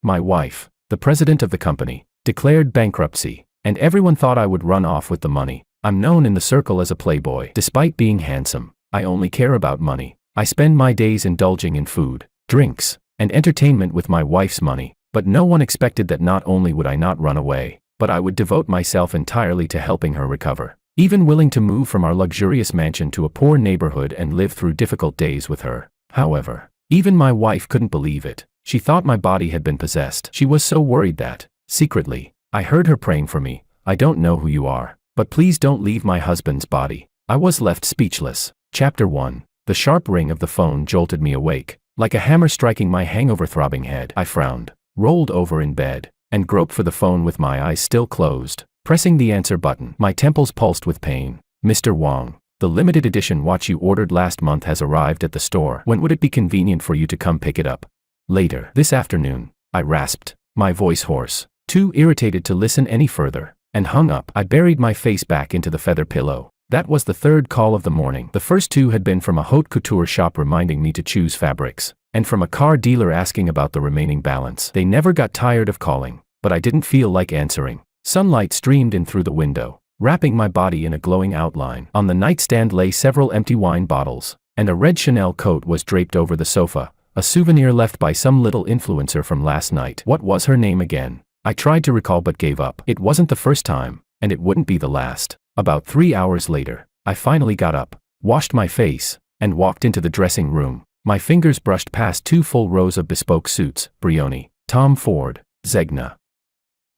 My wife, the president of the company, declared bankruptcy, and everyone thought I would run off with the money. I'm known in the circle as a playboy. Despite being handsome, I only care about money. I spend my days indulging in food, drinks, and entertainment with my wife's money. But no one expected that not only would I not run away, but I would devote myself entirely to helping her recover. Even willing to move from our luxurious mansion to a poor neighborhood and live through difficult days with her. However, even my wife couldn't believe it. She thought my body had been possessed. She was so worried that, secretly, I heard her praying for me. I don't know who you are, but please don't leave my husband's body. I was left speechless. Chapter 1. The sharp ring of the phone jolted me awake. Like a hammer striking my hangover-throbbing head, I frowned, rolled over in bed, and groped for the phone with my eyes still closed. Pressing the answer button, my temples pulsed with pain. Mr. Wong, the limited edition watch you ordered last month has arrived at the store. When would it be convenient for you to come pick it up? Later, this afternoon, I rasped, my voice hoarse, too irritated to listen any further, and hung up. I buried my face back into the feather pillow. That was the third call of the morning. The first two had been from a haute couture shop reminding me to choose fabrics, and from a car dealer asking about the remaining balance. They never got tired of calling, but I didn't feel like answering. Sunlight streamed in through the window, wrapping my body in a glowing outline. On the nightstand lay several empty wine bottles, and a red Chanel coat was draped over the sofa, a souvenir left by some little influencer from last night. What was her name again? I tried to recall but gave up. It wasn't the first time, and it wouldn't be the last. About 3 hours later, I finally got up, washed my face, and walked into the dressing room. My fingers brushed past 2 full rows of bespoke suits, Brioni, Tom Ford, Zegna.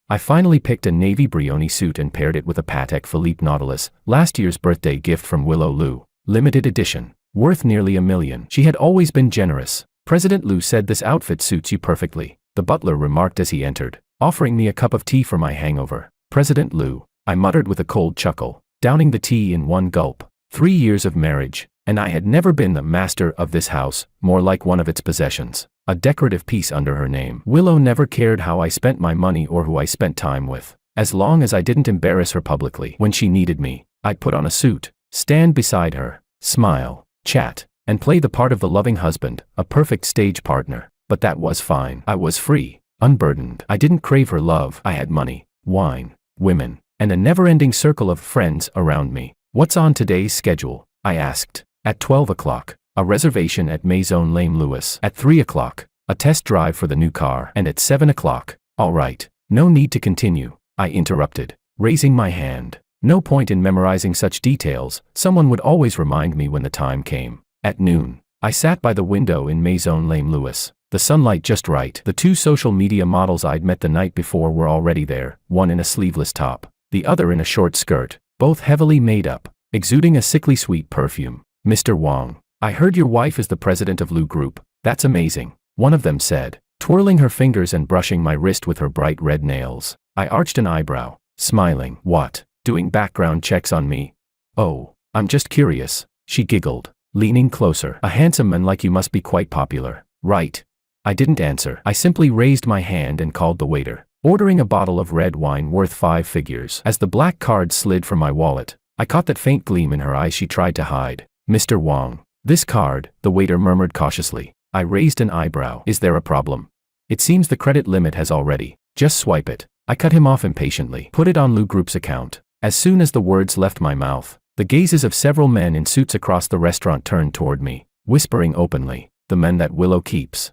I finally picked a navy Brioni suit and paired it with a Patek Philippe Nautilus, last year's birthday gift from Willow Lu, limited edition, worth nearly $1 million. She had always been generous. President Lu said this outfit suits you perfectly, the butler remarked as he entered, offering me a cup of tea for my hangover. President Lu, I muttered with a cold chuckle, downing the tea in one gulp. 3 years of marriage, and I had never been the master of this house, more like one of its possessions, a decorative piece under her name. Willow never cared how I spent my money or who I spent time with, as long as I didn't embarrass her publicly. When she needed me, I'd put on a suit, stand beside her, smile, chat, and play the part of the loving husband, a perfect stage partner. But that was fine. I was free, unburdened. I didn't crave her love. I had money, wine, women, and a never-ending circle of friends around me. What's on today's schedule? I asked. At 12 o'clock, a reservation at Maison Lame Lewis. At 3 o'clock, a test drive for the new car. And at 7 o'clock, all right, no need to continue, I interrupted, raising my hand. No point in memorizing such details, someone would always remind me when the time came. At noon, I sat by the window in Maison Lame Lewis, the sunlight just right. The 2 social media models I'd met the night before were already there, one in a sleeveless top, the other in a short skirt, both heavily made up, exuding a sickly sweet perfume. Mr. Wong, I heard your wife is the president of Lu Group. That's amazing, one of them said, twirling her fingers and brushing my wrist with her bright red nails. I arched an eyebrow, smiling. What, doing background checks on me? Oh, I'm just curious, she giggled, leaning closer. A handsome man like you must be quite popular, right? I didn't answer. I simply raised my hand and called the waiter, ordering a bottle of red wine worth 5 figures. As the black card slid from my wallet, I caught that faint gleam in her eyes she tried to hide. Mr. Wong, this card, the waiter murmured cautiously. I raised an eyebrow. Is there a problem? It seems the credit limit has already. Just swipe it. I cut him off impatiently. Put it on Lu Group's account. As soon as the words left my mouth, the gazes of several men in suits across the restaurant turned toward me, whispering openly, the men that Willow keeps.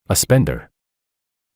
A spender.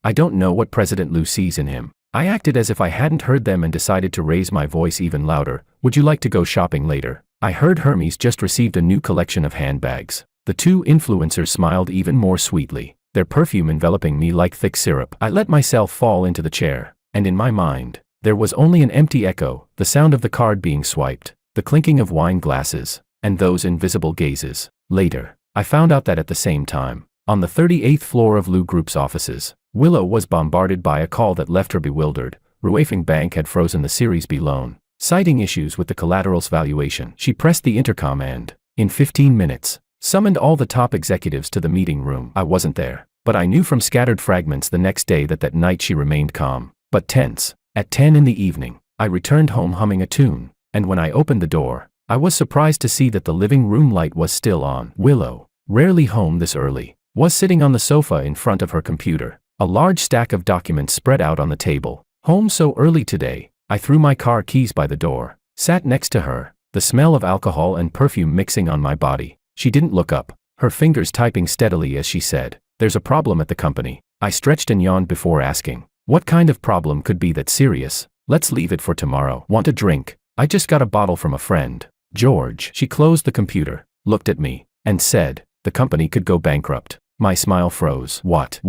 I don't know what President Lu sees in him. I acted as if I hadn't heard them and decided to raise my voice even louder. Would you like to go shopping later? I heard Hermes just received a new collection of handbags. The 2 influencers smiled even more sweetly, their perfume enveloping me like thick syrup. I let myself fall into the chair, and in my mind, there was only an empty echo, the sound of the card being swiped, the clinking of wine glasses, and those invisible gazes. Later, I found out that at the same time, on the 38th floor of Lu Group's offices, Willow was bombarded by a call that left her bewildered. Ruefing Bank had frozen the Series B loan, citing issues with the collateral's valuation. She pressed the intercom and, in 15 minutes, summoned all the top executives to the meeting room. I wasn't there, but I knew from scattered fragments the next day that night she remained calm, but tense. At 10 in the evening, I returned home humming a tune, and when I opened the door, I was surprised to see that the living room light was still on. Willow, rarely home this early, was sitting on the sofa in front of her computer, A large stack of documents spread out on the table. Home so early today. I threw my car keys by the door. Sat next to her, the smell of alcohol and perfume mixing on my body. She didn't look up, her fingers typing steadily as she said, "There's a problem at the company." I stretched and yawned before asking, "What kind of problem could be that serious? Let's leave it for tomorrow. Want a drink? I just got a bottle from a friend. George." She closed the computer, looked at me, and said, "The company could go bankrupt." My smile froze. What?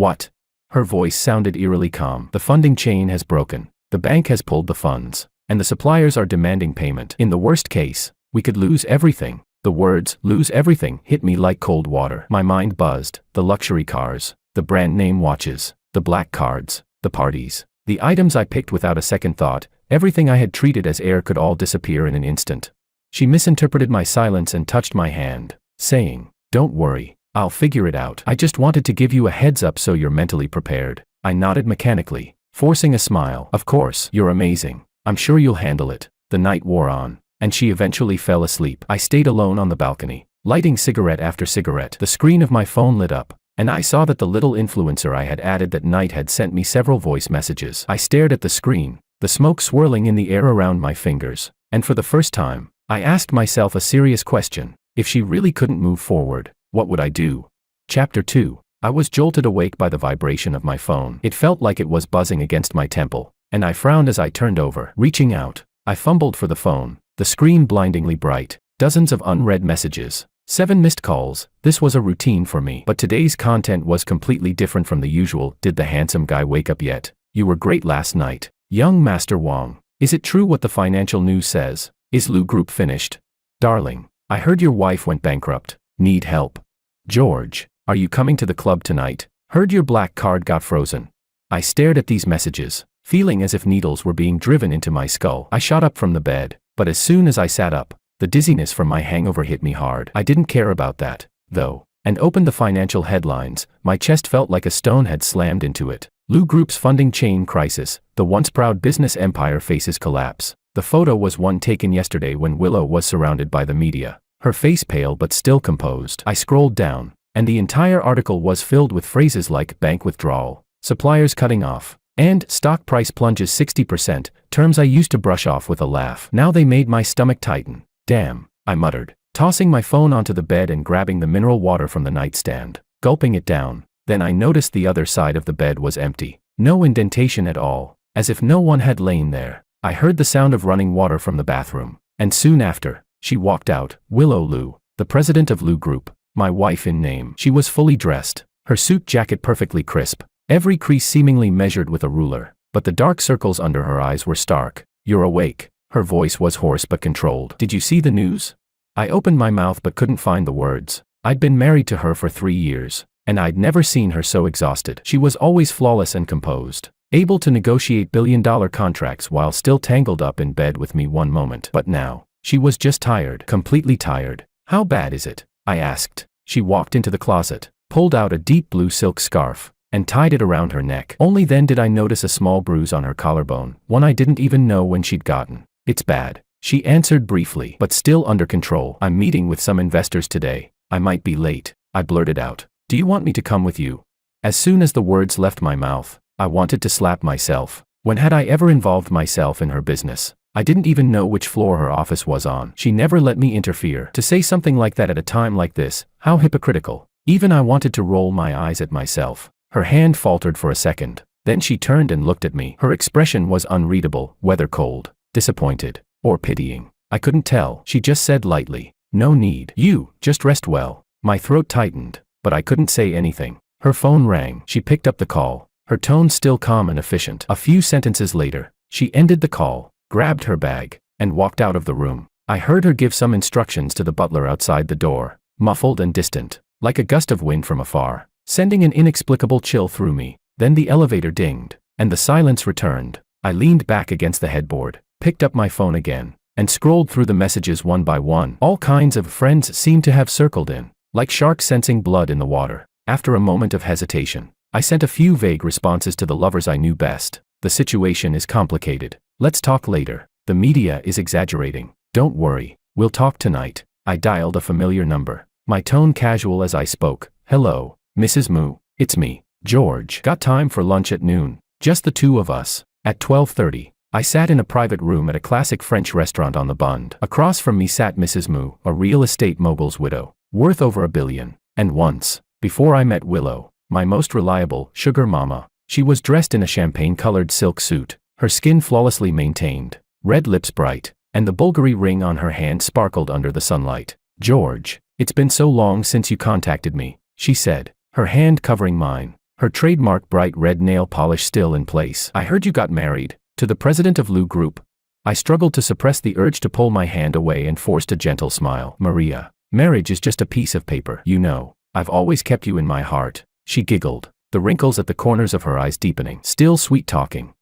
Her voice sounded eerily calm. "The funding chain has broken. The bank has pulled the funds, and the suppliers are demanding payment. In the worst case, we could lose everything." The words, "lose everything," hit me like cold water. My mind buzzed. The luxury cars, the brand name watches, the black cards, the parties, the items I picked without a second thought, everything I had treated as air could all disappear in an instant. She misinterpreted my silence and touched my hand, saying, "Don't worry, I'll figure it out. I just wanted to give you a heads up so you're mentally prepared." I nodded mechanically, forcing a smile. "Of course, you're amazing. I'm sure you'll handle it." The night wore on, and she eventually fell asleep. I stayed alone on the balcony, lighting cigarette after cigarette. The screen of my phone lit up, and I saw that the little influencer I had added that night had sent me several voice messages. I stared at the screen, the smoke swirling in the air around my fingers, and for the first time, I asked myself a serious question. If she really couldn't move forward, what would I do? Chapter 2. I was jolted awake by the vibration of my phone. It felt like it was buzzing against my temple, and I frowned as I turned over. Reaching out, I fumbled for the phone, the screen blindingly bright, dozens of unread messages, 7 missed calls. This was a routine for me. But today's content was completely different from the usual. "Did the handsome guy wake up yet? You were great last night. Young Master Wong. Is it true what the financial news says? Is Lu Group finished? Darling, I heard your wife went bankrupt. Need help. George, are you coming to the club tonight? Heard your black card got frozen." I stared at these messages, feeling as if needles were being driven into my skull. I shot up from the bed, but as soon as I sat up, the dizziness from my hangover hit me hard. I didn't care about that, though, and opened the financial headlines. My chest felt like a stone had slammed into it. Lu Group's funding chain crisis. The once proud business empire faces collapse. The photo was one taken yesterday when Willow was surrounded by the media, her face pale but still composed. I scrolled down, and the entire article was filled with phrases like bank withdrawal, suppliers cutting off, and stock price plunges 60%, terms I used to brush off with a laugh. Now they made my stomach tighten. "Damn," I muttered, tossing my phone onto the bed and grabbing the mineral water from the nightstand, gulping it down. Then I noticed the other side of the bed was empty. No indentation at all, as if no one had lain there. I heard the sound of running water from the bathroom, and soon after, she walked out. Willow Lu, the president of Lu Group, my wife in name. She was fully dressed, her suit jacket perfectly crisp, every crease seemingly measured with a ruler, but the dark circles under her eyes were stark. "You're awake." Her voice was hoarse but controlled. "Did you see the news?" I opened my mouth but couldn't find the words. I'd been married to her for 3 years, and I'd never seen her so exhausted. She was always flawless and composed, able to negotiate billion-dollar contracts while still tangled up in bed with me one moment. But now, she was just tired, completely tired. "How bad is it?" I asked. She walked into the closet, pulled out a deep blue silk scarf, and tied it around her neck. Only then did I notice a small bruise on her collarbone, one I didn't even know when she'd gotten. "It's bad," she answered briefly, "but still under control. I'm meeting with some investors today. I might be late." I blurted out, "Do you want me to come with you?" As soon as the words left my mouth, I wanted to slap myself. When had I ever involved myself in her business? I didn't even know which floor her office was on. She never let me interfere. To say something like that at a time like this, how hypocritical. Even I wanted to roll my eyes at myself. Her hand faltered for a second. Then she turned and looked at me. Her expression was unreadable, whether cold, disappointed, or pitying. I couldn't tell. She just said lightly, "No need. You, just rest well." My throat tightened, but I couldn't say anything. Her phone rang. She picked up the call, her tone still calm and efficient. A few sentences later, she ended the call, grabbed her bag, and walked out of the room. I heard her give some instructions to the butler outside the door, muffled and distant, like a gust of wind from afar, sending an inexplicable chill through me. Then the elevator dinged, and the silence returned. I leaned back against the headboard, picked up my phone again, and scrolled through the messages one by one. All kinds of friends seemed to have circled in, like sharks sensing blood in the water. After a moment of hesitation, I sent a few vague responses to the lovers I knew best. "The situation is complicated. Let's talk later. The media is exaggerating. Don't worry, we'll talk tonight." I dialed a familiar number, my tone casual as I spoke. "Hello, Mrs. Mu. It's me, George. Got time for lunch at noon. Just the two of us. At 12:30, I sat in a private room at a classic French restaurant on the Bund. Across from me sat Mrs. Mu, a real estate mogul's widow, worth over $1 billion. And once, before I met Willow, my most reliable sugar mama, she was dressed in a champagne-colored silk suit, her skin flawlessly maintained, red lips bright, and the Bulgari ring on her hand sparkled under the sunlight. George, it's been so long since you contacted me, she said, her hand covering mine, her trademark bright red nail polish still in place. I heard you got married. To the president of Lou Group. I struggled to suppress the urge to pull my hand away and forced a gentle smile. Maria, marriage is just a piece of paper. You know, I've always kept you in my heart. She giggled, the wrinkles at the corners of her eyes deepening. Still sweet talking.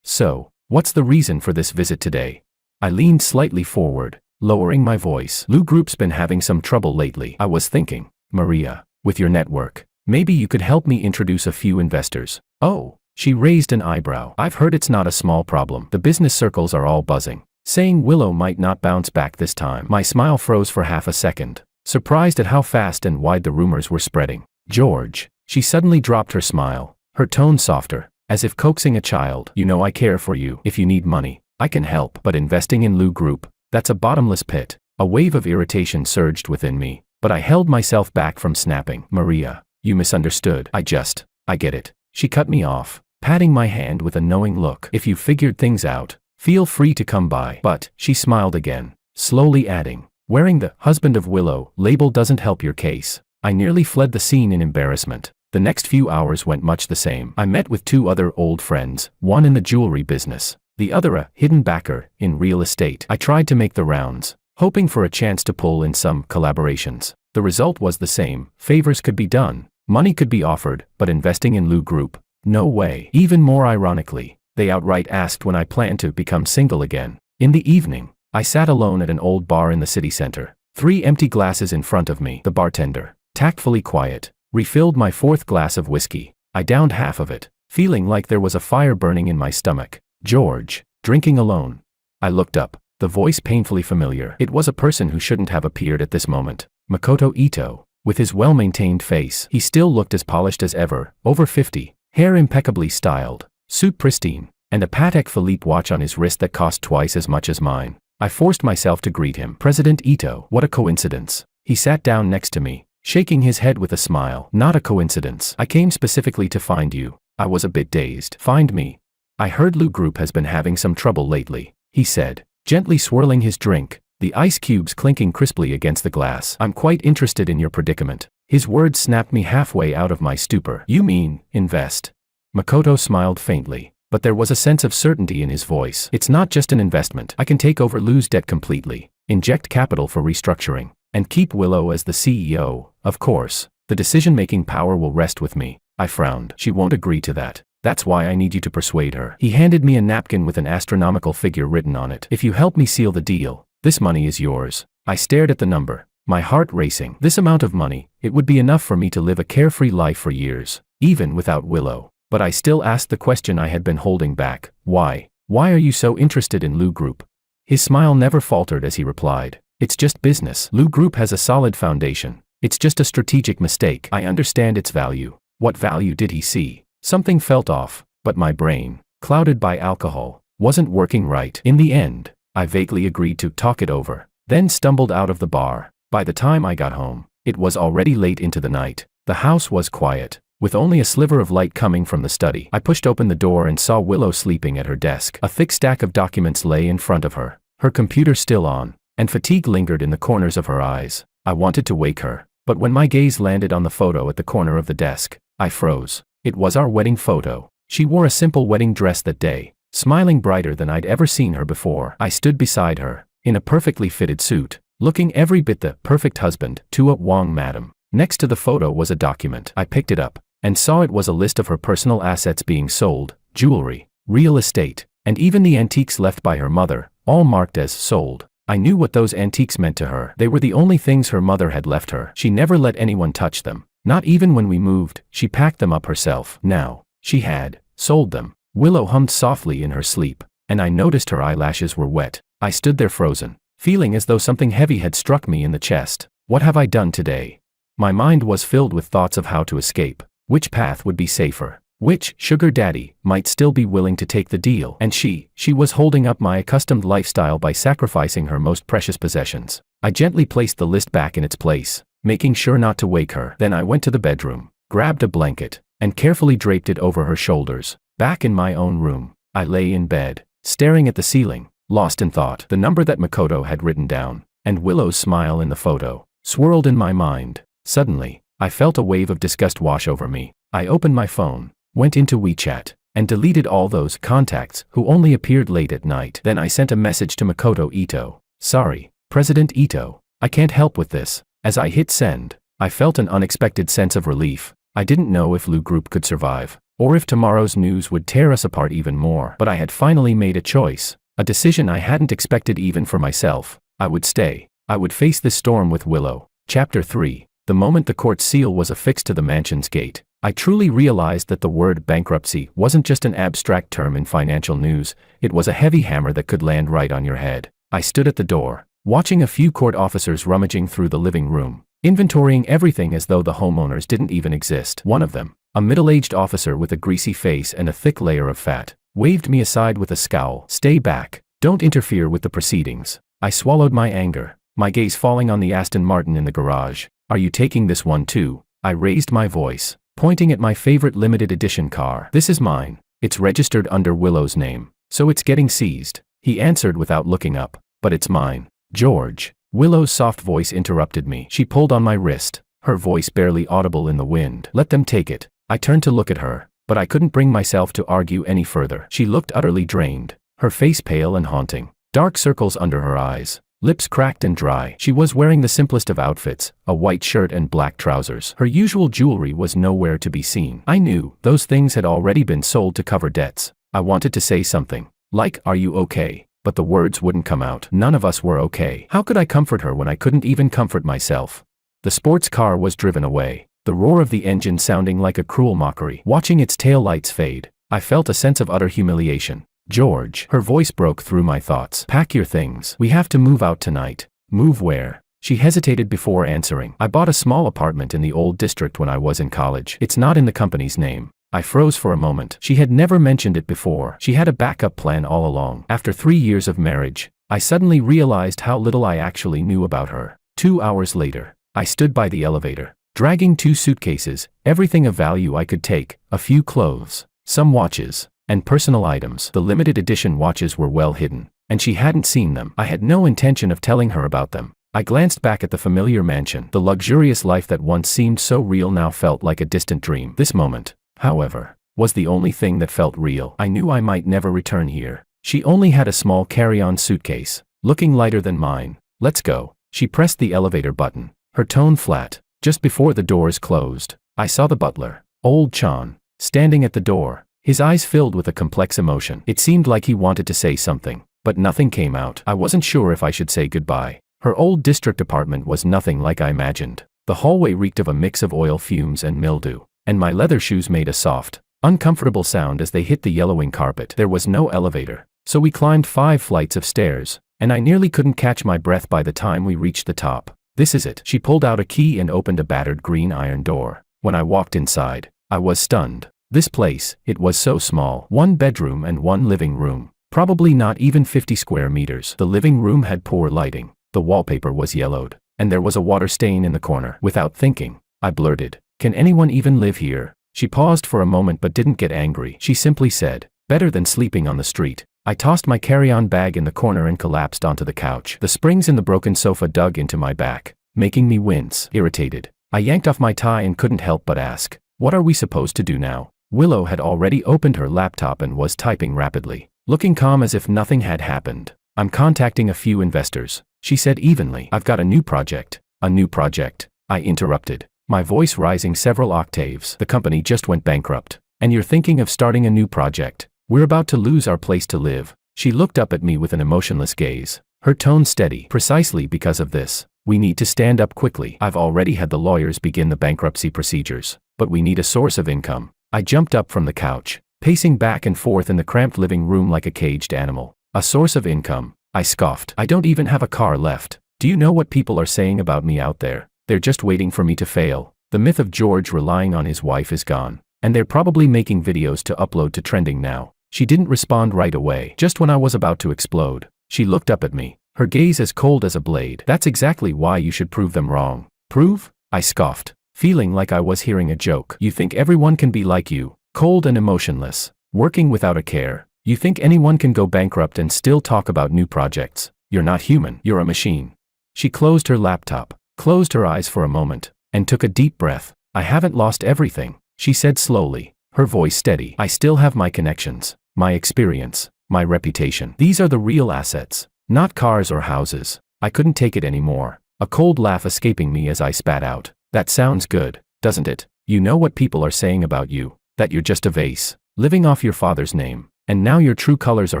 So, what's the reason for this visit today? I leaned slightly forward, lowering my voice. Lou Group's been having some trouble lately. I was thinking, Maria, with your network, maybe you could help me introduce a few investors. Oh. She raised an eyebrow. I've heard it's not a small problem. The business circles are all buzzing, saying Willow might not bounce back this time. My smile froze for half a second, surprised at how fast and wide the rumors were spreading. George, she suddenly dropped her smile, her tone softer, as if coaxing a child. You know I care for you. If you need money, I can help. But investing in Lou Group, that's a bottomless pit. A wave of irritation surged within me, but I held myself back from snapping. Maria, you misunderstood. I get it. She cut me off, patting my hand with a knowing look. If you figured things out, feel free to come by. But, she smiled again, slowly adding, wearing the husband of Willow label doesn't help your case. I nearly fled the scene in embarrassment. The next few hours went much the same. I met with two other old friends, one in the jewelry business, the other a hidden backer in real estate. I tried to make the rounds, hoping for a chance to pull in some collaborations. The result was the same. Favors could be done, money could be offered, but investing in Lou Group, no way. Even more ironically, they outright asked when I planned to become single again. In the evening, I sat alone at an old bar in the city center. 3 empty glasses in front of me. The bartender, tactfully quiet, refilled my 4th glass of whiskey. I downed half of it, feeling like there was a fire burning in my stomach. George, drinking alone. I looked up, the voice painfully familiar. It was a person who shouldn't have appeared at this moment. Makoto Ito, with his well-maintained face. He still looked as polished as ever, over 50. Hair impeccably styled, suit pristine, and a Patek Philippe watch on his wrist that cost twice as much as mine. I forced myself to greet him. President Ito, what a coincidence. He sat down next to me, shaking his head with a smile. Not a coincidence. I came specifically to find you. I was a bit dazed. Find me? I heard Lou Group has been having some trouble lately, he said, gently swirling his drink, the ice cubes clinking crisply against the glass. I'm quite interested in your predicament. His words snapped me halfway out of my stupor. You mean, invest? Makoto smiled faintly, but there was a sense of certainty in his voice. It's not just an investment. I can take over Lou's debt completely, inject capital for restructuring, and keep Willow as the CEO. Of course, the decision-making power will rest with me. I frowned. She won't agree to that. That's why I need you to persuade her. He handed me a napkin with an astronomical figure written on it. If you help me seal the deal, this money is yours. I stared at the number, my heart racing. This amount of money, it would be enough for me to live a carefree life for years, even without Willow. But I still asked the question I had been holding back. Why? Why are you so interested in Lou Group? His smile never faltered as he replied. It's just business. Lou Group has a solid foundation. It's just a strategic mistake. I understand its value. What value did he see? Something felt off, but my brain, clouded by alcohol, wasn't working right. In the end, I vaguely agreed to talk it over, then stumbled out of the bar. By the time I got home, it was already late into the night. The house was quiet, with only a sliver of light coming from the study. I pushed open the door and saw Willow sleeping at her desk. A thick stack of documents lay in front of her, her computer still on, and fatigue lingered in the corners of her eyes. I wanted to wake her, but when my gaze landed on the photo at the corner of the desk, I froze. It was our wedding photo. She wore a simple wedding dress that day, smiling brighter than I'd ever seen her before. I stood beside her, in a perfectly fitted suit, looking every bit the perfect husband to a Wong madam. Next to the photo was a document. I picked it up, and saw it was a list of her personal assets being sold, jewelry, real estate, and even the antiques left by her mother, all marked as sold. I knew what those antiques meant to her. They were the only things her mother had left her. She never let anyone touch them. Not even when we moved. She packed them up herself. Now, she had sold them. Willow hummed softly in her sleep, and I noticed her eyelashes were wet. I stood there frozen, feeling as though something heavy had struck me in the chest. What have I done today? My mind was filled with thoughts of how to escape, Which path would be safer? Which sugar daddy might still be willing to take the deal? And she was holding up my accustomed lifestyle by sacrificing her most precious possessions. I gently placed the list back in its place, making sure not to wake her. Then I went to the bedroom, grabbed a blanket, and carefully draped it over her shoulders. Back in my own room, I lay in bed, staring at the ceiling, lost in thought. The number that Makoto had written down, and Willow's smile in the photo, swirled in my mind. Suddenly, I felt a wave of disgust wash over me. I opened my phone, went into WeChat, and deleted all those contacts who only appeared late at night. Then I sent a message to Makoto Ito. Sorry, President Ito, I can't help with this. As I hit send, I felt an unexpected sense of relief. I didn't know if Lu Group could survive, or if tomorrow's news would tear us apart even more. But I had finally made a choice, a decision I hadn't expected even for myself. I would stay. I would face this storm with Willow. Chapter 3. The moment the court seal was affixed to the mansion's gate, I truly realized that the word bankruptcy wasn't just an abstract term in financial news, it was a heavy hammer that could land right on your head. I stood at the door, watching a few court officers rummaging through the living room, inventorying everything as though the homeowners didn't even exist. One of them, a middle-aged officer with a greasy face and a thick layer of fat, waved me aside with a scowl. Stay back. Don't interfere with the proceedings. I swallowed my anger, my gaze falling on the Aston Martin in the garage. Are you taking this one too? I raised my voice, pointing at my favorite limited edition car. This is mine. It's registered under Willow's name, so it's getting seized. He answered without looking up. But it's mine. George. Willow's soft voice interrupted me. She pulled on my wrist, her voice barely audible in the wind. Let them take it. I turned to look at her, but I couldn't bring myself to argue any further. She looked utterly drained, her face pale and haunting, dark circles under her eyes, lips cracked and dry. She was wearing the simplest of outfits, a white shirt and black trousers. Her usual jewelry was nowhere to be seen. I knew those things had already been sold to cover debts. I wanted to say something, like, "Are you okay?" But the words wouldn't come out. None of us were okay. How could I comfort her when I couldn't even comfort myself? The sports car was driven away, the roar of the engine sounding like a cruel mockery. Watching its taillights fade, I felt a sense of utter humiliation. George. Her voice broke through my thoughts. Pack your things. We have to move out tonight. Move where? She hesitated before answering. I bought a small apartment in the old district when I was in college. It's not in the company's name. I froze for a moment. She had never mentioned it before. She had a backup plan all along. After 3 years of marriage, I suddenly realized how little I actually knew about her. 2 hours later, I stood by the elevator, dragging 2 suitcases, everything of value I could take, a few clothes, some watches, and personal items. The limited edition watches were well hidden, and she hadn't seen them. I had no intention of telling her about them. I glanced back at the familiar mansion. The luxurious life that once seemed so real now felt like a distant dream. This moment, however, was the only thing that felt real. I knew I might never return here. She only had a small carry-on suitcase, looking lighter than mine. Let's go. She pressed the elevator button, her tone flat. Just before the doors closed, I saw the butler, old Chan, standing at the door, his eyes filled with a complex emotion. It seemed like he wanted to say something, but nothing came out. I wasn't sure if I should say goodbye. Her old district apartment was nothing like I imagined. The hallway reeked of a mix of oil fumes and mildew, and my leather shoes made a soft, uncomfortable sound as they hit the yellowing carpet. There was no elevator, so we climbed 5 flights of stairs, and I nearly couldn't catch my breath by the time we reached the top. This is it. She pulled out a key and opened a battered green iron door. When I walked inside, I was stunned. This place, it was so small. 1 bedroom and 1 living room. Probably not even 50 square meters. The living room had poor lighting. The wallpaper was yellowed, and there was a water stain in the corner. Without thinking, I blurted, "Can anyone even live here?" She paused for a moment but didn't get angry. She simply said, "Better than sleeping on the street." I tossed my carry-on bag in the corner and collapsed onto the couch. The springs in the broken sofa dug into my back, making me wince. Irritated, I yanked off my tie and couldn't help but ask, "What are we supposed to do now?" Willow had already opened her laptop and was typing rapidly, looking calm as if nothing had happened. "I'm contacting a few investors," she said evenly. "I've got a new project." "A new project?" I interrupted, my voice rising several octaves. "The company just went bankrupt, and you're thinking of starting a new project? We're about to lose our place to live." She looked up at me with an emotionless gaze, her tone steady. "Precisely because of this, we need to stand up quickly. I've already had the lawyers begin the bankruptcy procedures, but we need a source of income." I jumped up from the couch, pacing back and forth in the cramped living room like a caged animal. "A source of income?" I scoffed. "I don't even have a car left. Do you know what people are saying about me out there? They're just waiting for me to fail." The myth of George relying on his wife is gone. And they're probably making videos to upload to trending now. She didn't respond right away. Just when I was about to explode, she looked up at me, her gaze as cold as a blade. That's exactly why you should prove them wrong. Prove? I scoffed, feeling like I was hearing a joke. You think everyone can be like you, cold and emotionless, working without a care? You think anyone can go bankrupt and still talk about new projects? You're not human, you're a machine. She closed her laptop, closed her eyes for a moment, and took a deep breath. I haven't lost everything, she said slowly, her voice steady. I still have my connections, my experience, my reputation. These are the real assets, not cars or houses. I couldn't take it anymore, a cold laugh escaping me as I spat out. That sounds good, doesn't it? You know what people are saying about you, that you're just a vase, living off your father's name, and now your true colors are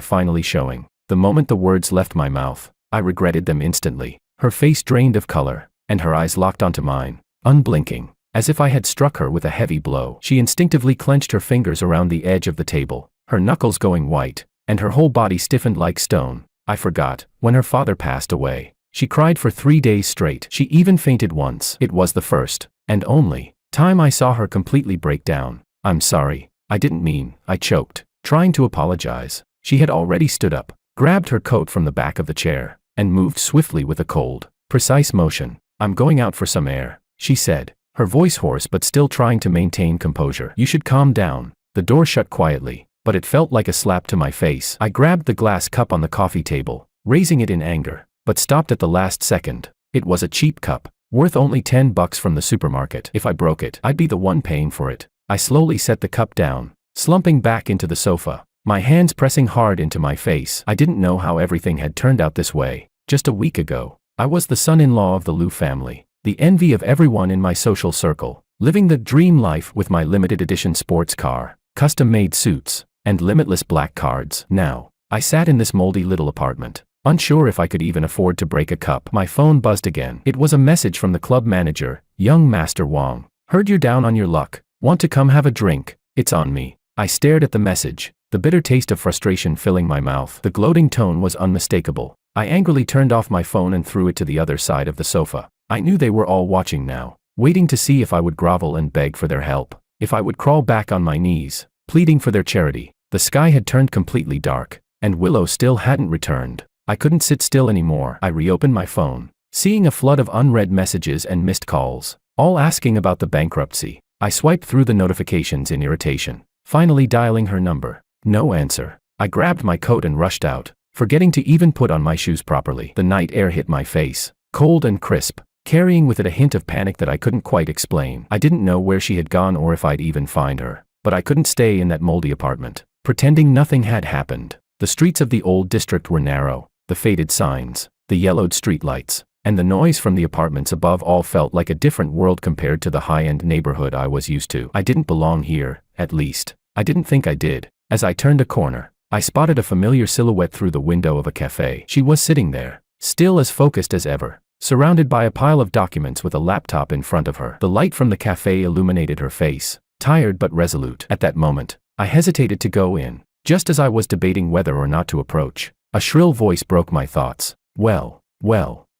finally showing. The moment the words left my mouth, I regretted them instantly. Her face drained of color, and her eyes locked onto mine, unblinking, as if I had struck her with a heavy blow. She instinctively clenched her fingers around the edge of the table, her knuckles going white, and her whole body stiffened like stone. I forgot, when her father passed away, she cried for 3 days straight. She even fainted once. It was the first, and only, time I saw her completely break down. I'm sorry, I didn't mean, I choked, trying to apologize. She had already stood up, grabbed her coat from the back of the chair, and moved swiftly with a cold, precise motion. I'm going out for some air, she said, her voice hoarse but still trying to maintain composure. You should calm down. The door shut quietly, but it felt like a slap to my face. I grabbed the glass cup on the coffee table, raising it in anger, but stopped at the last second. It was a cheap cup, worth only $10 from the supermarket. If I broke it, I'd be the one paying for it. I slowly set the cup down, slumping back into the sofa, my hands pressing hard into my face. I didn't know how everything had turned out this way. Just a week ago, I was the son-in-law of the Liu family, the envy of everyone in my social circle, living the dream life with my limited edition sports car, custom-made suits, and limitless black cards. Now, I sat in this moldy little apartment, unsure if I could even afford to break a cup. My phone buzzed again. It was a message from the club manager, young Master Wang. Heard you're down on your luck. Want to come have a drink? It's on me. I stared at the message, the bitter taste of frustration filling my mouth. The gloating tone was unmistakable. I angrily turned off my phone and threw it to the other side of the sofa. I knew they were all watching now, waiting to see if I would grovel and beg for their help, if I would crawl back on my knees, pleading for their charity. The sky had turned completely dark, and Willow still hadn't returned. I couldn't sit still anymore. I reopened my phone, seeing a flood of unread messages and missed calls, all asking about the bankruptcy. I swiped through the notifications in irritation, finally dialing her number. No answer. I grabbed my coat and rushed out, forgetting to even put on my shoes properly. The night air hit my face, cold and crisp, carrying with it a hint of panic that I couldn't quite explain. I didn't know where she had gone or if I'd even find her, but I couldn't stay in that moldy apartment, pretending nothing had happened. The streets of the old district were narrow, the faded signs, the yellowed streetlights, and the noise from the apartments above all felt like a different world compared to the high-end neighborhood I was used to. I didn't belong here, at least. I didn't think I did. As I turned a corner, I spotted a familiar silhouette through the window of a cafe. She was sitting there, still as focused as ever, surrounded by a pile of documents with a laptop in front of her. The light from the cafe illuminated her face, tired but resolute. At that moment, I hesitated to go in. Just as I was debating whether or not to approach, a shrill voice broke my thoughts. Well,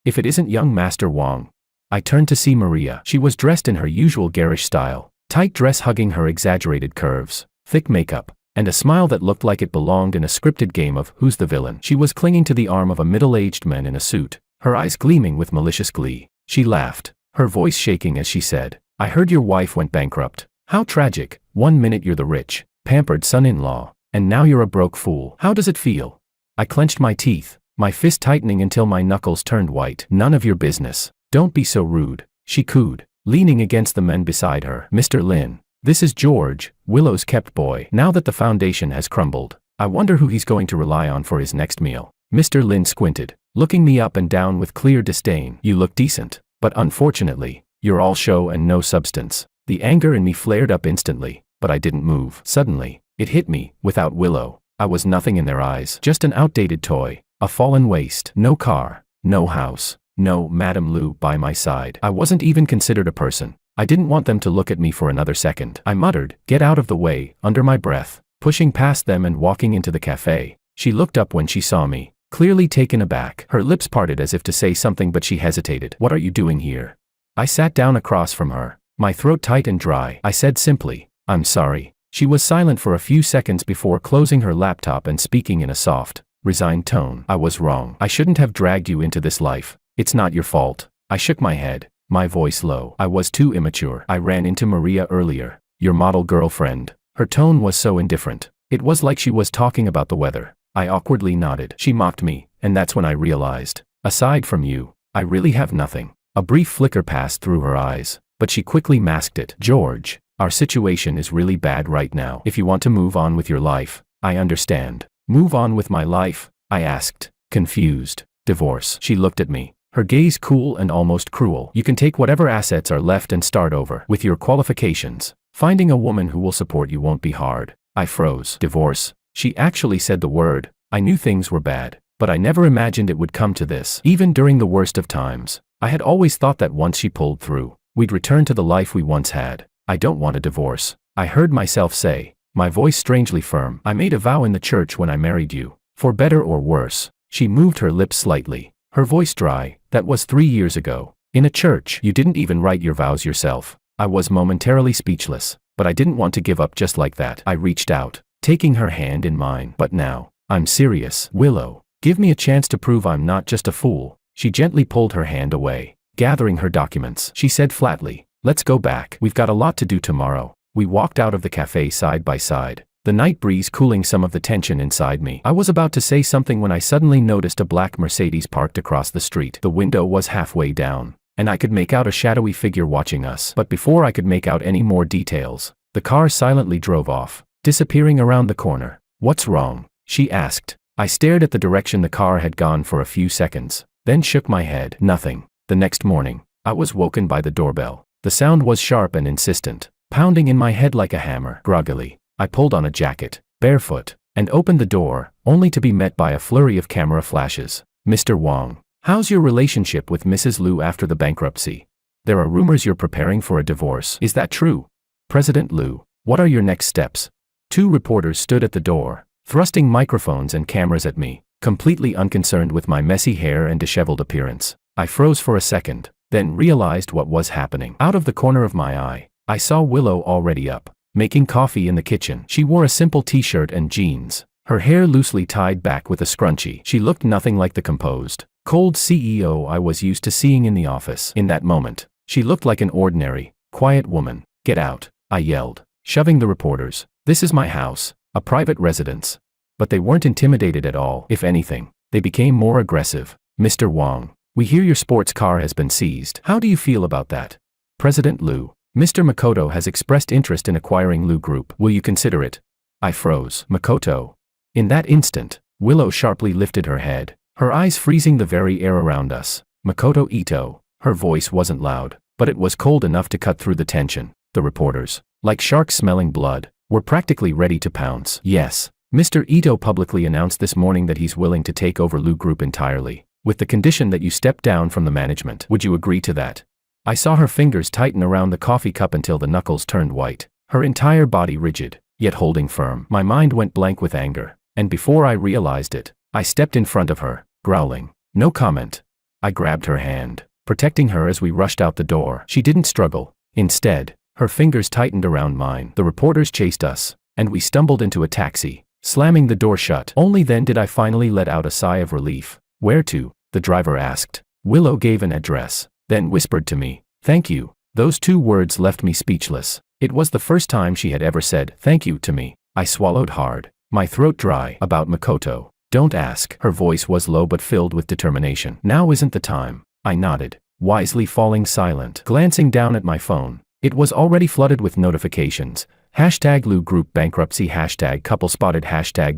if it isn't young Master Wang. I turned to see Maria. She was dressed in her usual garish style, tight dress hugging her exaggerated curves, thick makeup, and a smile that looked like it belonged in a scripted game of Who's the Villain. She was clinging to the arm of a middle-aged man in a suit, her eyes gleaming with malicious glee. She laughed, her voice shaking as she said, I heard your wife went bankrupt. How tragic. 1 minute you're the rich, pampered son-in-law, and now you're a broke fool. How does it feel? I clenched my teeth, my fist tightening until my knuckles turned white. None of your business. Don't be so rude, she cooed, leaning against the men beside her. Mr. Lin, this is George, Willow's kept boy. Now that the foundation has crumbled, I wonder who he's going to rely on for his next meal. Mr. Lin squinted, looking me up and down with clear disdain. You look decent, but unfortunately, you're all show and no substance. The anger in me flared up instantly, but I didn't move. Suddenly, it hit me. Without Willow, I was nothing in their eyes. Just an outdated toy, a fallen waste. No car, no house, no Madame Liu by my side. I wasn't even considered a person. I didn't want them to look at me for another second. I muttered, get out of the way, under my breath, pushing past them and walking into the cafe. She looked up when she saw me, clearly taken aback. Her lips parted as if to say something but she hesitated. What are you doing here? I sat down across from her, My throat tight and dry, I said simply, "I'm sorry." She was silent for a few seconds before closing her laptop and speaking in a soft, resigned tone. "I was wrong. I shouldn't have dragged you into this life. It's not your fault." I shook my head, my voice low. "I was too immature. I ran into Maria earlier, your model girlfriend." Her tone was so indifferent. It was like she was talking about the weather. I awkwardly nodded. "She mocked me, and that's when I realized, aside from you, I really have nothing." A brief flicker passed through her eyes, but she quickly masked it. "George, our situation is really bad right now. If you want to move on with your life, I understand." "Move on with my life?" I asked, confused. "Divorce." She looked at me, her gaze cool and almost cruel. "You can take whatever assets are left and start over. With your qualifications, finding a woman who will support you won't be hard." I froze. "Divorce?" She actually said the word. I knew things were bad, but I never imagined it would come to this. Even during the worst of times, I had always thought that once she pulled through, we'd return to the life we once had. "I don't want a divorce," I heard myself say, my voice strangely firm. "I made a vow in the church when I married you, for better or worse." She moved her lips slightly, her voice dry. "That was 3 years ago. In a church. You didn't even write your vows yourself." I was momentarily speechless, but I didn't want to give up just like that. I reached out, taking her hand in mine. "But now, I'm serious. Willow, give me a chance to prove I'm not just a fool." She gently pulled her hand away, gathering her documents. She said flatly, "Let's go back. We've got a lot to do tomorrow." We walked out of the cafe side by side, the night breeze cooling some of the tension inside me. I was about to say something when I suddenly noticed a black Mercedes parked across the street. The window was halfway down, and I could make out a shadowy figure watching us. But before I could make out any more details, the car silently drove off, disappearing around the corner. "What's wrong?" she asked. I stared at the direction the car had gone for a few seconds, then shook my head. "Nothing." The next morning, I was woken by the doorbell. The sound was sharp and insistent, pounding in my head like a hammer. Groggily, I pulled on a jacket, barefoot, and opened the door, only to be met by a flurry of camera flashes. "Mr. Wong, how's your relationship with Mrs. Liu after the bankruptcy? There are rumors you're preparing for a divorce. Is that true? President Liu, what are your next steps?" 2 reporters stood at the door, thrusting microphones and cameras at me, completely unconcerned with my messy hair and disheveled appearance. I froze for a second, then realized what was happening. Out of the corner of my eye, I saw Willow already up, making coffee in the kitchen. She wore a simple t-shirt and jeans, her hair loosely tied back with a scrunchie. She looked nothing like the composed, cold CEO I was used to seeing in the office. In that moment, she looked like an ordinary, quiet woman. "Get out," I yelled, shoving the reporters. "This is my house, a private residence." But they weren't intimidated at all. If anything, they became more aggressive. "Mr. Wong, we hear your sports car has been seized. How do you feel about that? President Liu, Mr. Makoto has expressed interest in acquiring Liu Group. Will you consider it?" I froze. "Makoto?" In that instant, Willow sharply lifted her head, her eyes freezing the very air around us. "Makoto Ito." Her voice wasn't loud, but it was cold enough to cut through the tension. The reporters, like sharks smelling blood, were practically ready to pounce. "Yes. Mr. Ito publicly announced this morning that he's willing to take over Liu Group entirely, with the condition that you step down from the management. Would you agree to that?" I saw her fingers tighten around the coffee cup until the knuckles turned white, her entire body rigid, yet holding firm. My mind went blank with anger, and before I realized it, I stepped in front of her, growling, "No comment." I grabbed her hand, protecting her as we rushed out the door. She didn't struggle. Instead, her fingers tightened around mine. The reporters chased us, and we stumbled into a taxi, slamming the door shut. Only then did I finally let out a sigh of relief. "Where to?" the driver asked. Willow gave an address, then whispered to me, "Thank you." Those 2 words left me speechless. It was the first time she had ever said thank you to me. I swallowed hard, my throat dry. "About Makoto, don't ask." Her voice was low but filled with determination. "Now isn't the time." I nodded, wisely falling silent. Glancing down at my phone, it was already flooded with notifications. #Liu Group bankruptcy, #couple spotted,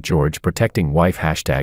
#George protecting wife,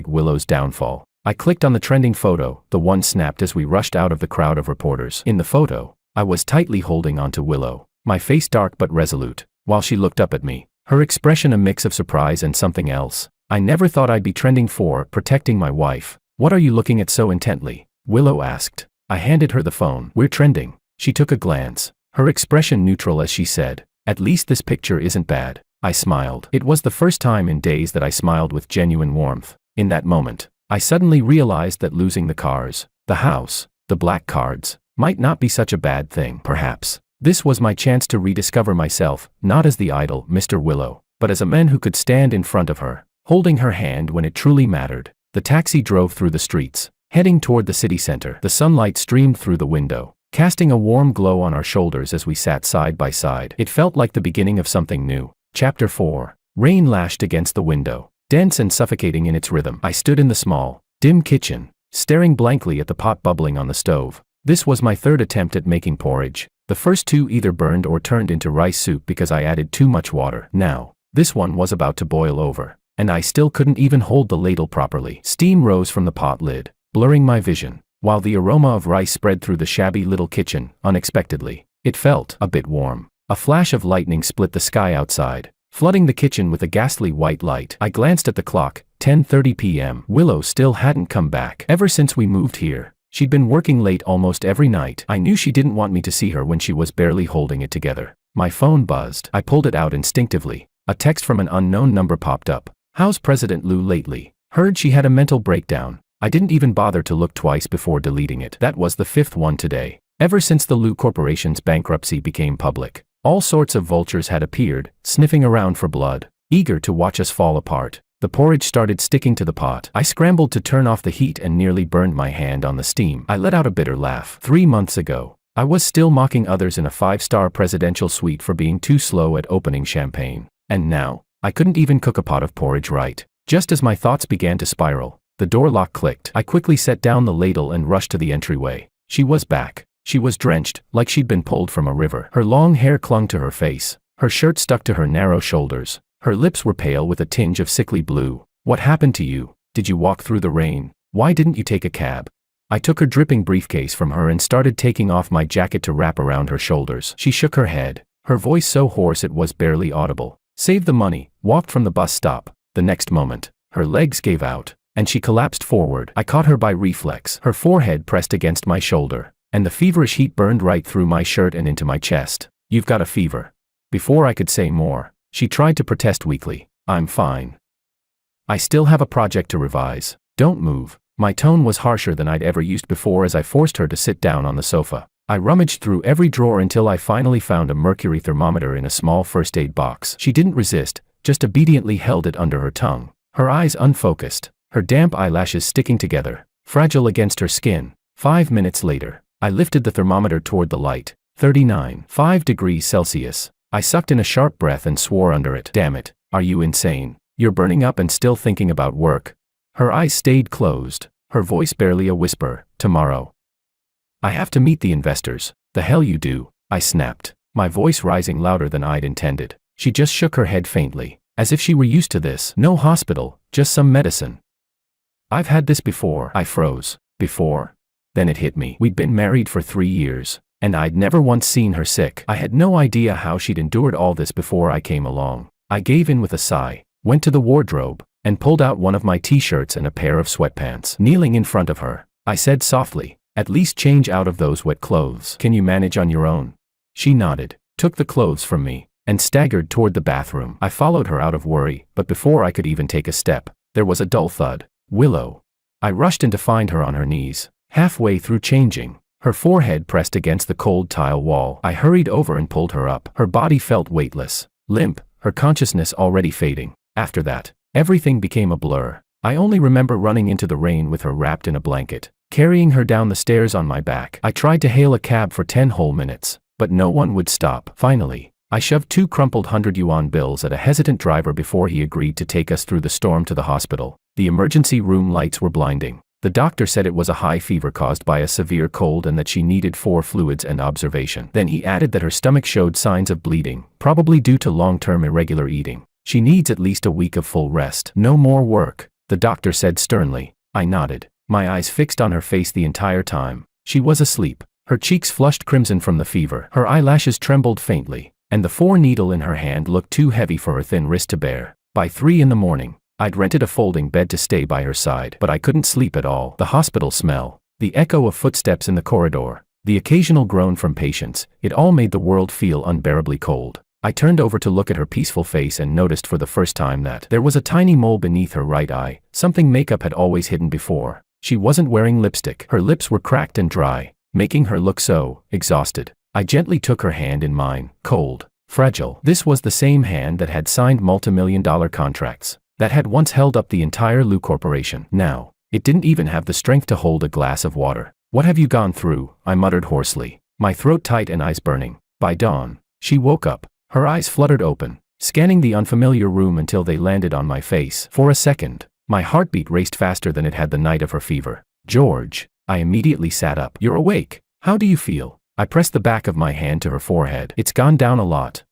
#Willow's downfall. I clicked on the trending photo, the one snapped as we rushed out of the crowd of reporters. In the photo, I was tightly holding onto Willow, my face dark but resolute, while she looked up at me, her expression a mix of surprise and something else. I never thought I'd be trending for protecting my wife. "What are you looking at so intently?" Willow asked. I handed her the phone. "We're trending." She took a glance, her expression neutral as she said, "At least this picture isn't bad." I smiled. It was the first time in days that I smiled with genuine warmth. In that moment, I suddenly realized that losing the cars, the house, the black cards, might not be such a bad thing. Perhaps This was my chance to rediscover myself, not as the idol, Mr. Willow, but as a man who could stand in front of her, holding her hand when it truly mattered. The taxi drove through the streets, heading toward the city center. The sunlight streamed through the window, casting a warm glow on our shoulders as we sat side by side. It felt like the beginning of something new. Chapter 4. Rain lashed against the window, dense and suffocating in its rhythm. I stood in the small, dim kitchen, staring blankly at the pot bubbling on the stove. This was my third attempt at making porridge. The first two either burned or turned into rice soup because I added too much water. Now, this one was about to boil over, and I still couldn't even hold the ladle properly. Steam rose from the pot lid, blurring my vision, while the aroma of rice spread through the shabby little kitchen. Unexpectedly, it felt a bit warm. A flash of lightning split the sky outside, flooding the kitchen with a ghastly white light. I glanced at the clock, 10:30 p.m. Willow still hadn't come back. Ever since we moved here, she'd been working late almost every night. I knew she didn't want me to see her when she was barely holding it together. My phone buzzed. I pulled it out instinctively. A text from an unknown number popped up. "How's President Lou lately? Heard she had a mental breakdown." I didn't even bother to look twice before deleting it. That was the fifth one today. Ever since the Lou Corporation's bankruptcy became public, all sorts of vultures had appeared, sniffing around for blood, eager to watch us fall apart. The porridge started sticking to the pot. I scrambled to turn off the heat and nearly burned my hand on the steam. I let out a bitter laugh. 3 months ago, I was still mocking others in a 5-star presidential suite for being too slow at opening champagne. And now, I couldn't even cook a pot of porridge right. Just as my thoughts began to spiral, the door lock clicked. I quickly set down the ladle and rushed to the entryway. She was back. She was drenched, like she'd been pulled from a river. Her long hair clung to her face. Her shirt stuck to her narrow shoulders. Her lips were pale with a tinge of sickly blue. "What happened to you? Did you walk through the rain? Why didn't you take a cab?" I took her dripping briefcase from her and started taking off my jacket to wrap around her shoulders. She shook her head, her voice so hoarse it was barely audible. "Saved the money, walked from the bus stop." The next moment, her legs gave out, and she collapsed forward. I caught her by reflex. Her forehead pressed against my shoulder, and the feverish heat burned right through my shirt and into my chest. "You've got a fever." Before I could say more, she tried to protest weakly. "I'm fine. I still have a project to revise. Don't move." My tone was harsher than I'd ever used before as I forced her to sit down on the sofa. I rummaged through every drawer until I finally found a mercury thermometer in a small first aid box. She didn't resist, just obediently held it under her tongue, her eyes unfocused, her damp eyelashes sticking together, fragile against her skin. 5 minutes later, I lifted the thermometer toward the light. 39.5 degrees Celsius. I sucked in a sharp breath and swore under it. "Damn it, are you insane? You're burning up and still thinking about work." Her eyes stayed closed, her voice barely a whisper. "Tomorrow, I have to meet the investors." "The hell you do," I snapped, my voice rising louder than I'd intended. She just shook her head faintly, as if she were used to this. "No hospital, just some medicine." "I've had this before." I froze. Before? Then it hit me. We'd been married for 3 years, and I'd never once seen her sick. I had no idea how she'd endured all this before I came along. I gave in with a sigh, went to the wardrobe, and pulled out one of my t-shirts and a pair of sweatpants. Kneeling in front of her, I said softly, "At least change out of those wet clothes. Can you manage on your own?" She nodded, took the clothes from me, and staggered toward the bathroom. I followed her out of worry, but before I could even take a step, there was a dull thud. "Willow." I rushed in to find her on her knees, halfway through changing, her forehead pressed against the cold tile wall. I hurried over and pulled her up. Her body felt weightless, limp, her consciousness already fading. After that, everything became a blur. I only remember running into the rain with her wrapped in a blanket, carrying her down the stairs on my back. I tried to hail a cab for 10 whole minutes, but no one would stop. Finally, I shoved 2 crumpled 100-yuan bills at a hesitant driver before he agreed to take us through the storm to the hospital. The emergency room lights were blinding. The doctor said it was a high fever caused by a severe cold and that she needed 4 fluids and observation. Then he added that her stomach showed signs of bleeding, probably due to long-term irregular eating. She needs at least a week of full rest. No more work, the doctor said sternly. I nodded, my eyes fixed on her face the entire time. She was asleep, her cheeks flushed crimson from the fever. Her eyelashes trembled faintly, and the 4 needle in her hand looked too heavy for her thin wrist to bear. By 3 in the morning, I'd rented a folding bed to stay by her side, but I couldn't sleep at all. The hospital smell, the echo of footsteps in the corridor, the occasional groan from patients, it all made the world feel unbearably cold. I turned over to look at her peaceful face and noticed for the first time that there was a tiny mole beneath her right eye, something makeup had always hidden before. She wasn't wearing lipstick. Her lips were cracked and dry, making her look so exhausted. I gently took her hand in mine, cold, fragile. This was the same hand that had signed multi-million-dollar contracts, that had once held up the entire Lou Corporation. Now, it didn't even have the strength to hold a glass of water. "What have you gone through?" I muttered hoarsely, my throat tight and eyes burning. By dawn, she woke up. Her eyes fluttered open, scanning the unfamiliar room until they landed on my face. For a second, my heartbeat raced faster than it had the night of her fever. "George." I immediately sat up. "You're awake. How do you feel?" I pressed the back of my hand to her forehead. "It's gone down a lot.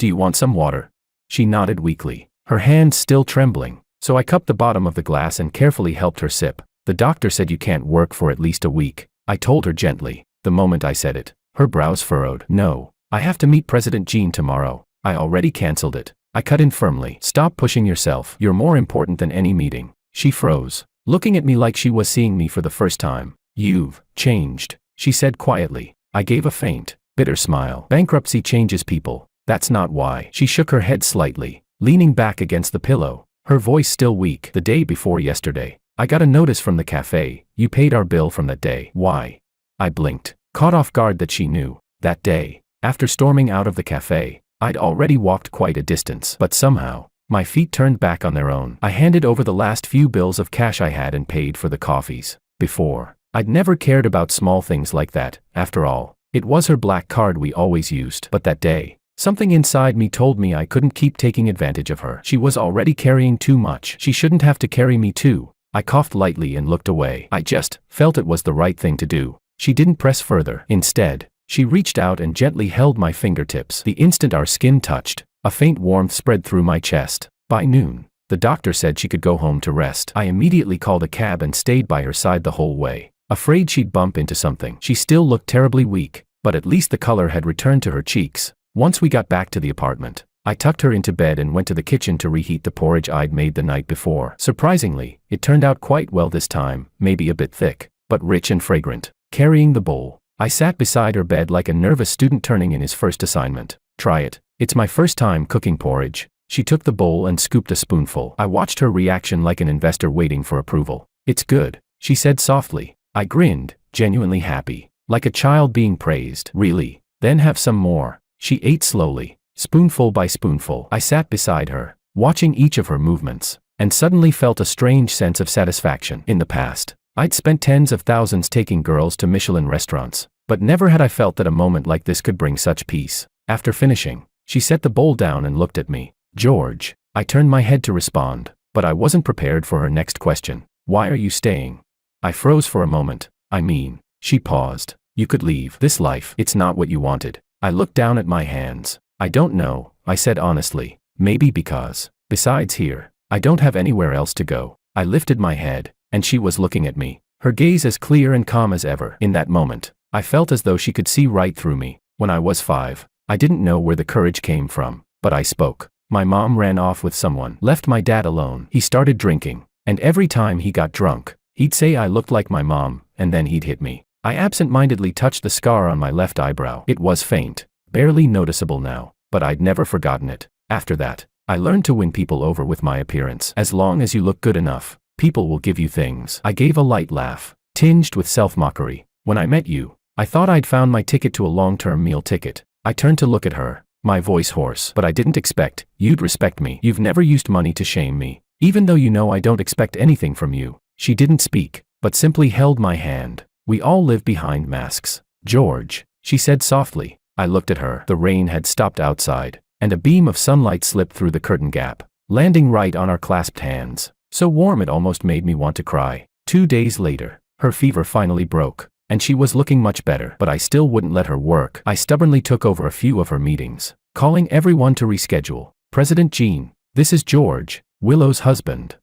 Do you want some water?" She nodded weakly, her hands still trembling, so I cupped the bottom of the glass and carefully helped her sip. "The doctor said you can't work for at least a week," I told her gently. The moment I said it, her brows furrowed. "No, I have to meet President Jean tomorrow. I already canceled it." I cut in firmly. "Stop pushing yourself. You're more important than any meeting." She froze, looking at me like she was seeing me for the first time. "You've changed," she said quietly. I gave a faint, bitter smile. "Bankruptcy changes people. That's not why." She shook her head slightly, leaning back against the pillow, her voice still weak. "The day before yesterday, I got a notice from the cafe. You paid our bill from that day." "Why?" I blinked, caught off guard that she knew. That day, after storming out of the cafe, I'd already walked quite a distance, but somehow, my feet turned back on their own. I handed over the last few bills of cash I had and paid for the coffees. Before, I'd never cared about small things like that. After all, it was her black card we always used. But that day, something inside me told me I couldn't keep taking advantage of her. She was already carrying too much. She shouldn't have to carry me too. I coughed lightly and looked away. I just felt it was the right thing to do. She didn't press further. Instead, she reached out and gently held my fingertips. The instant our skin touched, a faint warmth spread through my chest. By noon, the doctor said she could go home to rest. I immediately called a cab and stayed by her side the whole way, afraid she'd bump into something. She still looked terribly weak, but at least the color had returned to her cheeks. Once we got back to the apartment, I tucked her into bed and went to the kitchen to reheat the porridge I'd made the night before. Surprisingly, it turned out quite well this time, maybe a bit thick, but rich and fragrant. Carrying the bowl, I sat beside her bed like a nervous student turning in his first assignment. "Try it. It's my first time cooking porridge." She took the bowl and scooped a spoonful. I watched her reaction like an investor waiting for approval. "It's good," she said softly. I grinned, genuinely happy, like a child being praised. "Really? Then have some more." She ate slowly, spoonful by spoonful. I sat beside her, watching each of her movements, and suddenly felt a strange sense of satisfaction. In the past, I'd spent tens of thousands taking girls to Michelin restaurants, but never had I felt that a moment like this could bring such peace. After finishing, she set the bowl down and looked at me. "George." I turned my head to respond, but I wasn't prepared for her next question. "Why are you staying?" I froze for a moment. "I mean," she paused, "you could leave this life. It's not what you wanted." I looked down at my hands. "I don't know," I said honestly. "Maybe because, besides here, I don't have anywhere else to go." I lifted my head, and she was looking at me, her gaze as clear and calm as ever. In that moment, I felt as though she could see right through me. When I was 5, I didn't know where the courage came from, but I spoke. "My mom ran off with someone, left my dad alone. He started drinking, and every time he got drunk, he'd say I looked like my mom, and then he'd hit me." I absent-mindedly touched the scar on my left eyebrow. It was faint, barely noticeable now, but I'd never forgotten it. After that, I learned to win people over with my appearance. As long as you look good enough, people will give you things. I gave a light laugh, tinged with self-mockery. "When I met you, I thought I'd found my ticket to a long-term meal ticket." I turned to look at her, my voice hoarse. "But I didn't expect you'd respect me. You've never used money to shame me, even though you know I don't expect anything from you." She didn't speak, but simply held my hand. "We all live behind masks, George," she said softly. I looked at her. The rain had stopped outside, and a beam of sunlight slipped through the curtain gap, landing right on our clasped hands, so warm it almost made me want to cry. 2 days later, her fever finally broke, and she was looking much better, but I still wouldn't let her work. I stubbornly took over a few of her meetings, calling everyone to reschedule. "President Jean, this is George, Willow's husband."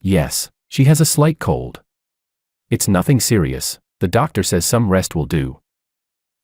"Yes, she has a slight cold. It's nothing serious. The doctor says some rest will do.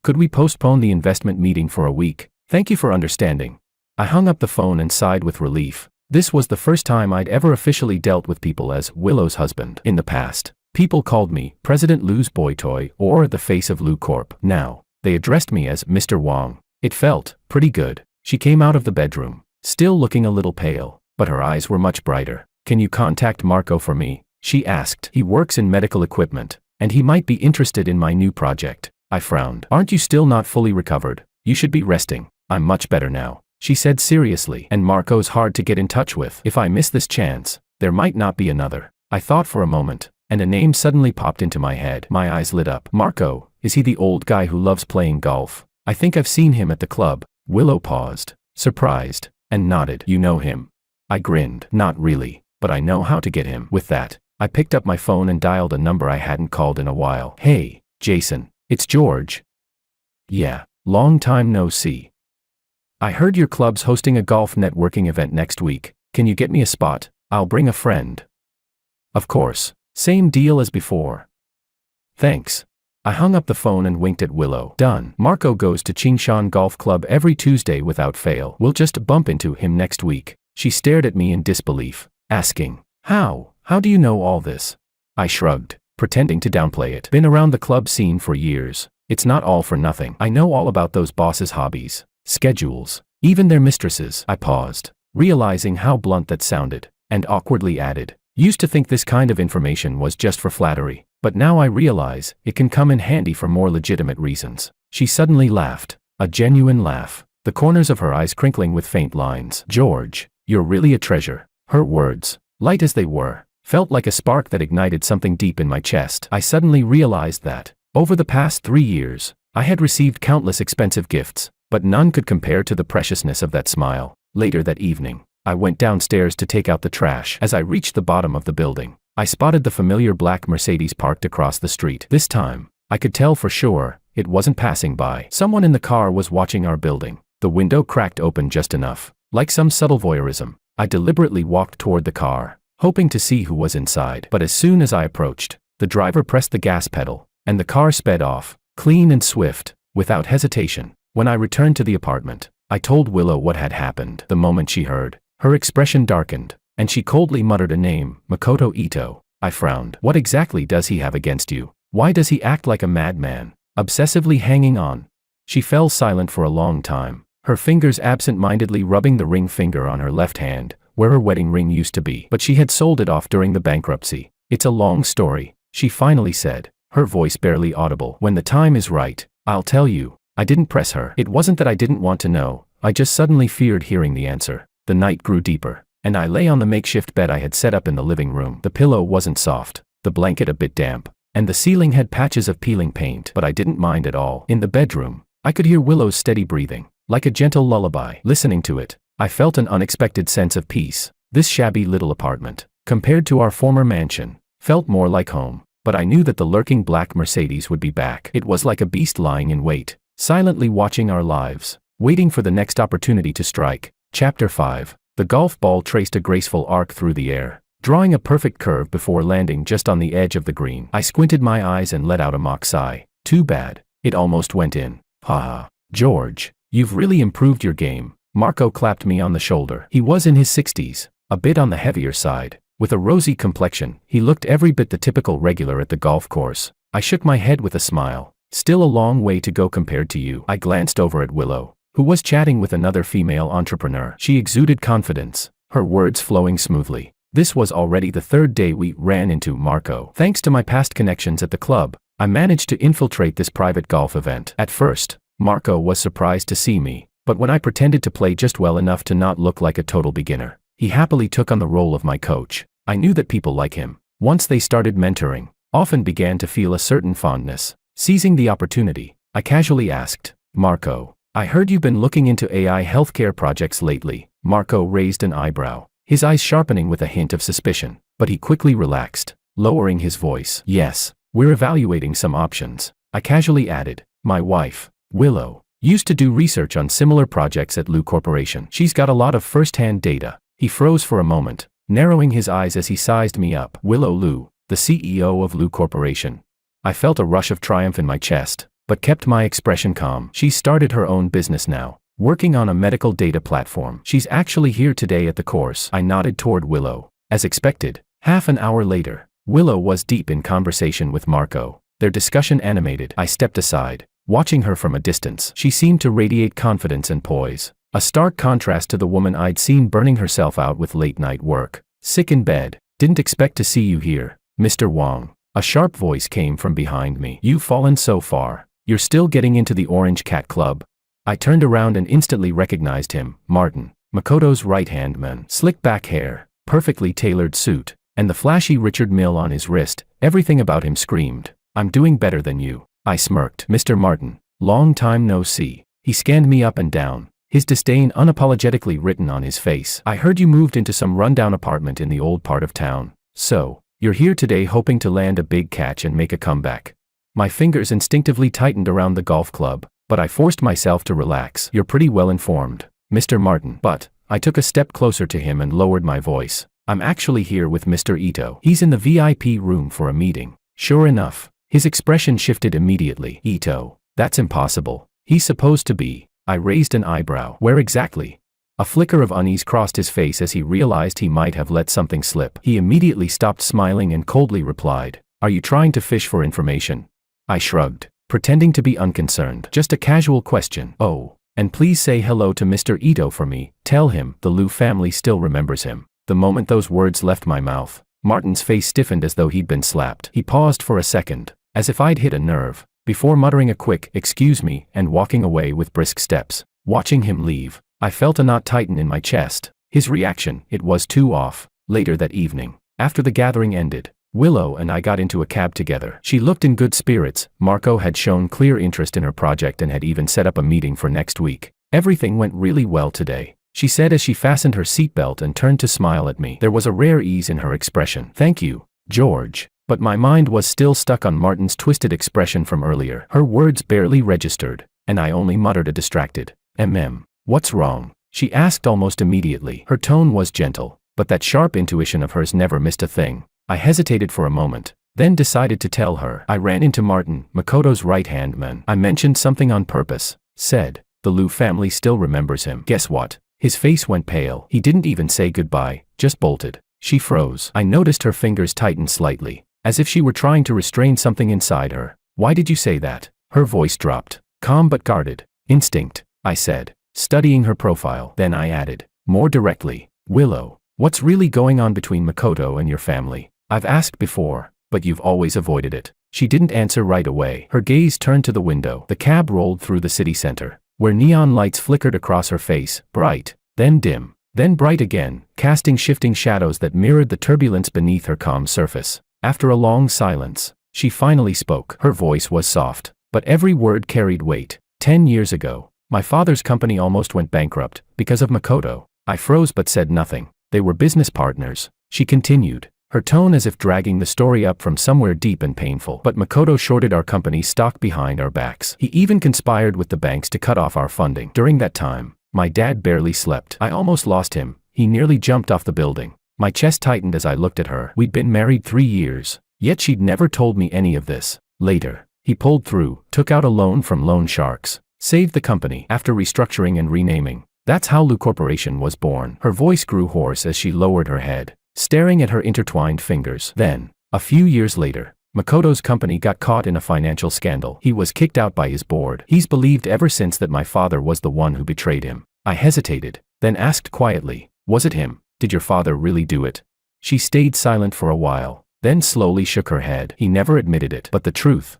Could we postpone the investment meeting for a week? Thank you for understanding." I hung up the phone and sighed with relief. This was the first time I'd ever officially dealt with people as Willow's husband. In the past, people called me President Lou's boy toy or the face of Lou Corp. Now, they addressed me as Mr. Wong. It felt pretty good. She came out of the bedroom, still looking a little pale, but her eyes were much brighter. "Can you contact Marco for me?" she asked. "He works in medical equipment, and he might be interested in my new project." I frowned. Aren't you still not fully recovered? You should be resting. I'm much better now, she said seriously. And Marco's hard to get in touch with. If I miss this chance, there might not be another. I thought for a moment, and a name suddenly popped into my head. My eyes lit up. Marco, is he the old guy who loves playing golf? I think I've seen him at the club. Willow paused, surprised, and nodded. You know him? I grinned. Not really, but I know how to get him. With that, I picked up my phone and dialed a number I hadn't called in a while. Hey, Jason, it's George. Yeah, long time no see. I heard your club's hosting a golf networking event next week. Can you get me a spot? I'll bring a friend. Of course, same deal as before. Thanks. I hung up the phone and winked at Willow. Done. Marco goes to Qingshan Golf Club every Tuesday without fail. We'll just bump into him next week. She stared at me in disbelief, asking, How do you know all this? I shrugged, pretending to downplay it. Been around the club scene for years. It's not all for nothing. I know all about those bosses' hobbies, schedules, even their mistresses. I paused, realizing how blunt that sounded, and awkwardly added, used to think this kind of information was just for flattery, but now I realize it can come in handy for more legitimate reasons. She suddenly laughed, a genuine laugh, the corners of her eyes crinkling with faint lines. George, you're really a treasure. Her words, light as they were, felt like a spark that ignited something deep in my chest. I suddenly realized that, over the past 3 years, I had received countless expensive gifts, but none could compare to the preciousness of that smile. Later that evening, I went downstairs to take out the trash. As I reached the bottom of the building, I spotted the familiar black Mercedes parked across the street. This time, I could tell for sure, it wasn't passing by. Someone in the car was watching our building. The window cracked open just enough, like some subtle voyeurism. I deliberately walked toward the car, hoping to see who was inside. But as soon as I approached, the driver pressed the gas pedal, and the car sped off, clean and swift, without hesitation. When I returned to the apartment, I told Willow what had happened. The moment she heard, her expression darkened, and she coldly muttered a name, Makoto Ito. I frowned. What exactly does he have against you? Why does he act like a madman, obsessively hanging on? She fell silent for a long time, her fingers absent-mindedly rubbing the ring finger on her left hand, where her wedding ring used to be. But she had sold it off during the bankruptcy. It's a long story, she finally said, her voice barely audible. When the time is right, I'll tell you. I didn't press her. It wasn't that I didn't want to know, I just suddenly feared hearing the answer. The night grew deeper, and I lay on the makeshift bed I had set up in the living room. The pillow wasn't soft, the blanket a bit damp, and the ceiling had patches of peeling paint, but I didn't mind at all. In the bedroom, I could hear Willow's steady breathing, like a gentle lullaby. Listening to it, I felt an unexpected sense of peace. This shabby little apartment, compared to our former mansion, felt more like home, but I knew that the lurking black Mercedes would be back. It was like a beast lying in wait, silently watching our lives, waiting for the next opportunity to strike. Chapter 5. The golf ball traced a graceful arc through the air, drawing a perfect curve before landing just on the edge of the green. I squinted my eyes and let out a mock sigh. Too bad, it almost went in. Haha. George, you've really improved your game. Marco clapped me on the shoulder. He was in his 60s, a bit on the heavier side. With a rosy complexion, he looked every bit the typical regular at the golf course. I shook my head with a smile. Still a long way to go compared to you. I glanced over at Willow, who was chatting with another female entrepreneur. She exuded confidence, her words flowing smoothly. This was already the third day we ran into Marco. Thanks to my past connections at the club, I managed to infiltrate this private golf event. At first, Marco was surprised to see me, but when I pretended to play just well enough to not look like a total beginner, he happily took on the role of my coach. I knew that people like him, once they started mentoring, often began to feel a certain fondness. Seizing the opportunity, I casually asked, Marco, I heard you've been looking into AI healthcare projects lately. Marco raised an eyebrow, his eyes sharpening with a hint of suspicion, but he quickly relaxed, lowering his voice. Yes, we're evaluating some options. I casually added, my wife, Willow, used to do research on similar projects at Lu Corporation. She's got a lot of first-hand data. He froze for a moment, narrowing his eyes as he sized me up. Willow Lu, the CEO of Lu Corporation. I felt a rush of triumph in my chest, but kept my expression calm. She's started her own business now, working on a medical data platform. She's actually here today at the course. I nodded toward Willow. As expected, half an hour later, Willow was deep in conversation with Marco, their discussion animated. I stepped aside, watching her from a distance. She seemed to radiate confidence and poise, a stark contrast to the woman I'd seen burning herself out with late-night work. Sick in bed. Didn't expect to see you here, Mr. Wang. A sharp voice came from behind me. You've fallen so far. You're still getting into the Orange Cat Club? I turned around and instantly recognized him, Martin, Makoto's right-hand man. Slick back hair, perfectly tailored suit, and the flashy Richard Mille on his wrist. Everything about him screamed, I'm doing better than you. I smirked. Mr. Martin, long time no see. He scanned me up and down, his disdain unapologetically written on his face. I heard you moved into some rundown apartment in the old part of town. So, you're here today hoping to land a big catch and make a comeback. My fingers instinctively tightened around the golf club, but I forced myself to relax. You're pretty well informed, Mr. Martin. But, I took a step closer to him and lowered my voice. I'm actually here with Mr. Ito. He's in the VIP room for a meeting. Sure enough, his expression shifted immediately. Ito, that's impossible. He's supposed to be. I raised an eyebrow. Where exactly? A flicker of unease crossed his face as he realized he might have let something slip. He immediately stopped smiling and coldly replied, Are you trying to fish for information? I shrugged, pretending to be unconcerned. Just a casual question. Oh, and please say hello to Mr. Ito for me. Tell him the Liu family still remembers him. The moment those words left my mouth, Martin's face stiffened as though he'd been slapped. He paused for a second, as if I'd hit a nerve, before muttering a quick, excuse me, and walking away with brisk steps. Watching him leave, I felt a knot tighten in my chest. His reaction, it was too off. Later that evening, after the gathering ended, Willow and I got into a cab together. She looked in good spirits. Marco had shown clear interest in her project and had even set up a meeting for next week. Everything went really well today, she said as she fastened her seatbelt and turned to smile at me. There was a rare ease in her expression. Thank you, George. But my mind was still stuck on Martin's twisted expression from earlier. Her words barely registered, and I only muttered a distracted, What's wrong? She asked almost immediately. Her tone was gentle, but that sharp intuition of hers never missed a thing. I hesitated for a moment, then decided to tell her. I ran into Martin, Makoto's right-hand man. I mentioned something on purpose. Said, the Liu family still remembers him. Guess what? His face went pale. He didn't even say goodbye, just bolted. She froze. I noticed her fingers tighten slightly, as if she were trying to restrain something inside her. Why did you say that? Her voice dropped. Calm but guarded. Instinct, I said, studying her profile. Then I added, more directly, Willow, what's really going on between Makoto and your family? I've asked before, but you've always avoided it. She didn't answer right away. Her gaze turned to the window. The cab rolled through the city center, where neon lights flickered across her face, bright, then dim, then bright again, casting shifting shadows that mirrored the turbulence beneath her calm surface. After a long silence, she finally spoke. Her voice was soft, but every word carried weight. 10 years ago, my father's company almost went bankrupt because of Makoto. I froze but said nothing. They were business partners, she continued, her tone as if dragging the story up from somewhere deep and painful. But Makoto shorted our company's stock behind our backs. He even conspired with the banks to cut off our funding. During that time, my dad barely slept. I almost lost him. He nearly jumped off the building. My chest tightened as I looked at her. We'd been married 3 years, yet she'd never told me any of this. Later, he pulled through, took out a loan from loan sharks, saved the company after restructuring and renaming. That's how Liu Corporation was born. Her voice grew hoarse as she lowered her head, staring at her intertwined fingers. Then, a few years later, Makoto's company got caught in a financial scandal. He was kicked out by his board. He's believed ever since that my father was the one who betrayed him. I hesitated, then asked quietly, was it him? Did your father really do it? She stayed silent for a while, then slowly shook her head. He never admitted it. But the truth?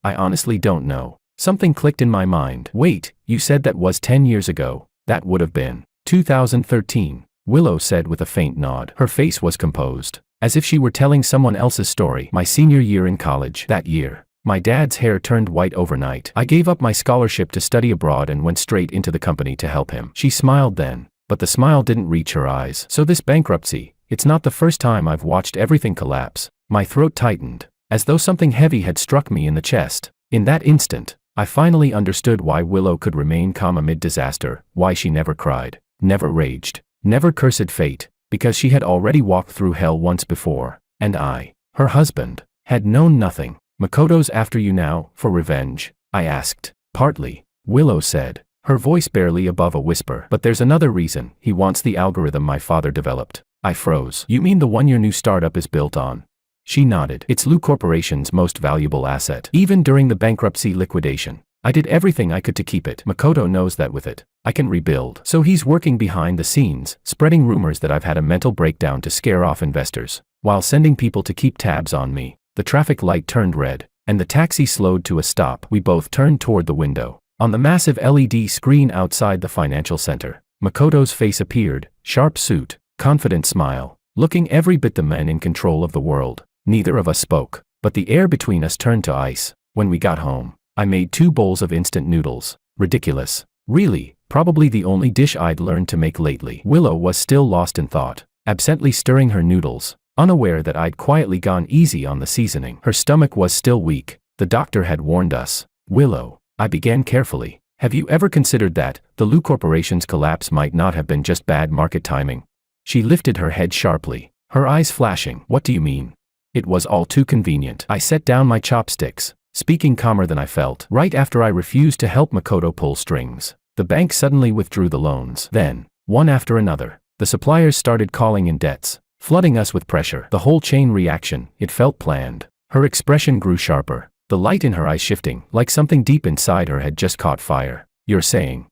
I honestly don't know. Something clicked in my mind. Wait, you said that was 10 years ago. That would have been 2013, Willow said with a faint nod. Her face was composed, as if she were telling someone else's story. My senior year in college. That year, my dad's hair turned white overnight. I gave up my scholarship to study abroad and went straight into the company to help him. She smiled then, but the smile didn't reach her eyes. So this bankruptcy, it's not the first time I've watched everything collapse. My throat tightened, as though something heavy had struck me in the chest. In that instant, I finally understood why Willow could remain calm amid disaster, why she never cried, never raged, never cursed fate, because she had already walked through hell once before, and I, her husband, had known nothing. Makoto's after you now, for revenge? I asked. Partly, Willow said, her voice barely above a whisper. But there's another reason. He wants the algorithm my father developed. I froze. You mean the one your new startup is built on? She nodded. It's Liu Corporation's most valuable asset. Even during the bankruptcy liquidation, I did everything I could to keep it. Makoto knows that with it, I can rebuild. So he's working behind the scenes, spreading rumors that I've had a mental breakdown to scare off investors, while sending people to keep tabs on me. The traffic light turned red, and the taxi slowed to a stop. We both turned toward the window. On the massive LED screen outside the financial center, Makoto's face appeared, sharp suit, confident smile, looking every bit the man in control of the world. Neither of us spoke, but the air between us turned to ice. When we got home, I made 2 bowls of instant noodles. Ridiculous. Really, probably the only dish I'd learned to make lately. Willow was still lost in thought, absently stirring her noodles, unaware that I'd quietly gone easy on the seasoning. Her stomach was still weak. The doctor had warned us. Willow, I began carefully, have you ever considered that the Lu Corporation's collapse might not have been just bad market timing? She lifted her head sharply, her eyes flashing. What do you mean? It was all too convenient. I set down my chopsticks, speaking calmer than I felt. Right after I refused to help Makoto pull strings, the bank suddenly withdrew the loans. Then, one after another, the suppliers started calling in debts, flooding us with pressure. The whole chain reaction, it felt planned. Her expression grew sharper, the light in her eyes shifting, like something deep inside her had just caught fire. You're saying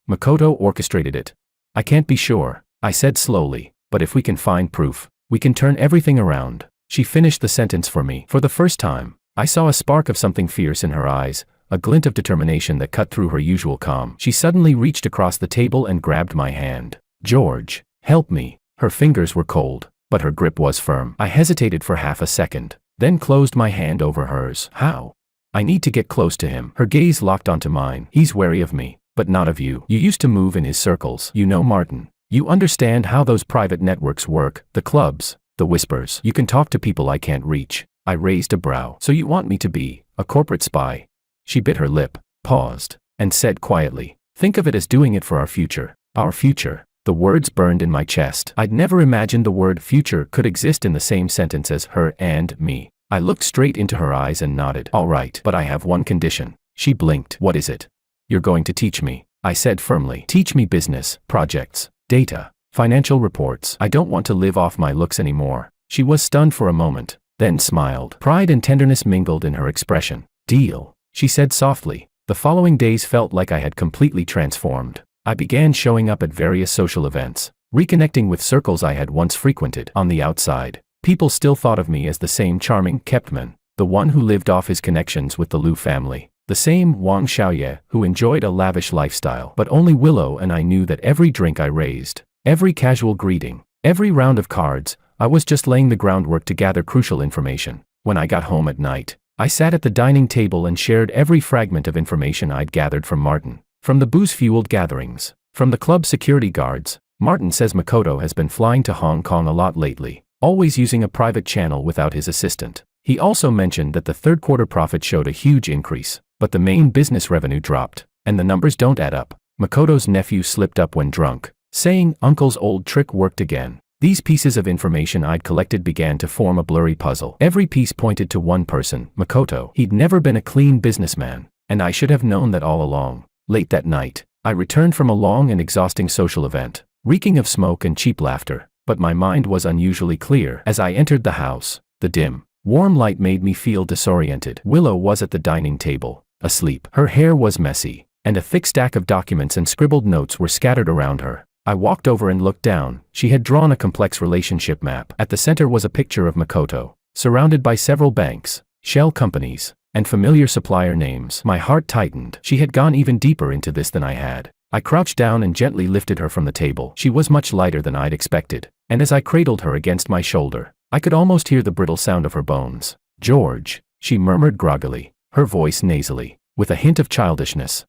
Makoto orchestrated it? I can't be sure, I said slowly, but if we can find proof, we can turn everything around. She finished the sentence for me. For the first time, I saw a spark of something fierce in her eyes, a glint of determination that cut through her usual calm. She suddenly reached across the table and grabbed my hand. George, help me. Her fingers were cold, but her grip was firm. I hesitated for half a second, then closed my hand over hers. How? I need to get close to him. Her gaze locked onto mine. He's wary of me, but not of you. You used to move in his circles. You know Martin. You understand how those private networks work, the clubs, the whispers. You can talk to people I can't reach. I raised a brow. So you want me to be a corporate spy? She bit her lip, paused, and said quietly, think of it as doing it for our future. Our future. The words burned in my chest. I'd never imagined the word future could exist in the same sentence as her and me. I looked straight into her eyes and nodded. All right, but I have one condition. She blinked. What is it? You're going to teach me, I said firmly. Teach me business, projects, data, financial reports. I don't want to live off my looks anymore. She was stunned for a moment, then smiled. Pride and tenderness mingled in her expression. Deal, she said softly. The following days felt like I had completely transformed. I began showing up at various social events, reconnecting with circles I had once frequented. On the outside, people still thought of me as the same charming Keptman, the one who lived off his connections with the Lu family, the same Wang Xiaoye who enjoyed a lavish lifestyle. But only Willow and I knew that every drink I raised, every casual greeting, every round of cards, I was just laying the groundwork to gather crucial information. When I got home at night, I sat at the dining table and shared every fragment of information I'd gathered from Martin. From the booze-fueled gatherings, from the club security guards. Martin says Makoto has been flying to Hong Kong a lot lately, always using a private channel without his assistant. He also mentioned that the third quarter profit showed a huge increase, but the main business revenue dropped, and the numbers don't add up. Makoto's nephew slipped up when drunk, saying Uncle's old trick worked again. These pieces of information I'd collected began to form a blurry puzzle. Every piece pointed to one person, Makoto. He'd never been a clean businessman, and I should have known that all along. Late that night, I returned from a long and exhausting social event, reeking of smoke and cheap laughter, but my mind was unusually clear. As I entered the house, the dim, warm light made me feel disoriented. Willow was at the dining table, asleep. Her hair was messy, and a thick stack of documents and scribbled notes were scattered around her. I walked over and looked down. She had drawn a complex relationship map. At the center was a picture of Makoto, surrounded by several banks, shell companies, and familiar supplier names. My heart tightened. She had gone even deeper into this than I had. I crouched down and gently lifted her from the table. She was much lighter than I'd expected, and as I cradled her against my shoulder, I could almost hear the brittle sound of her bones. George, she murmured groggily, her voice nasally, with a hint of childishness.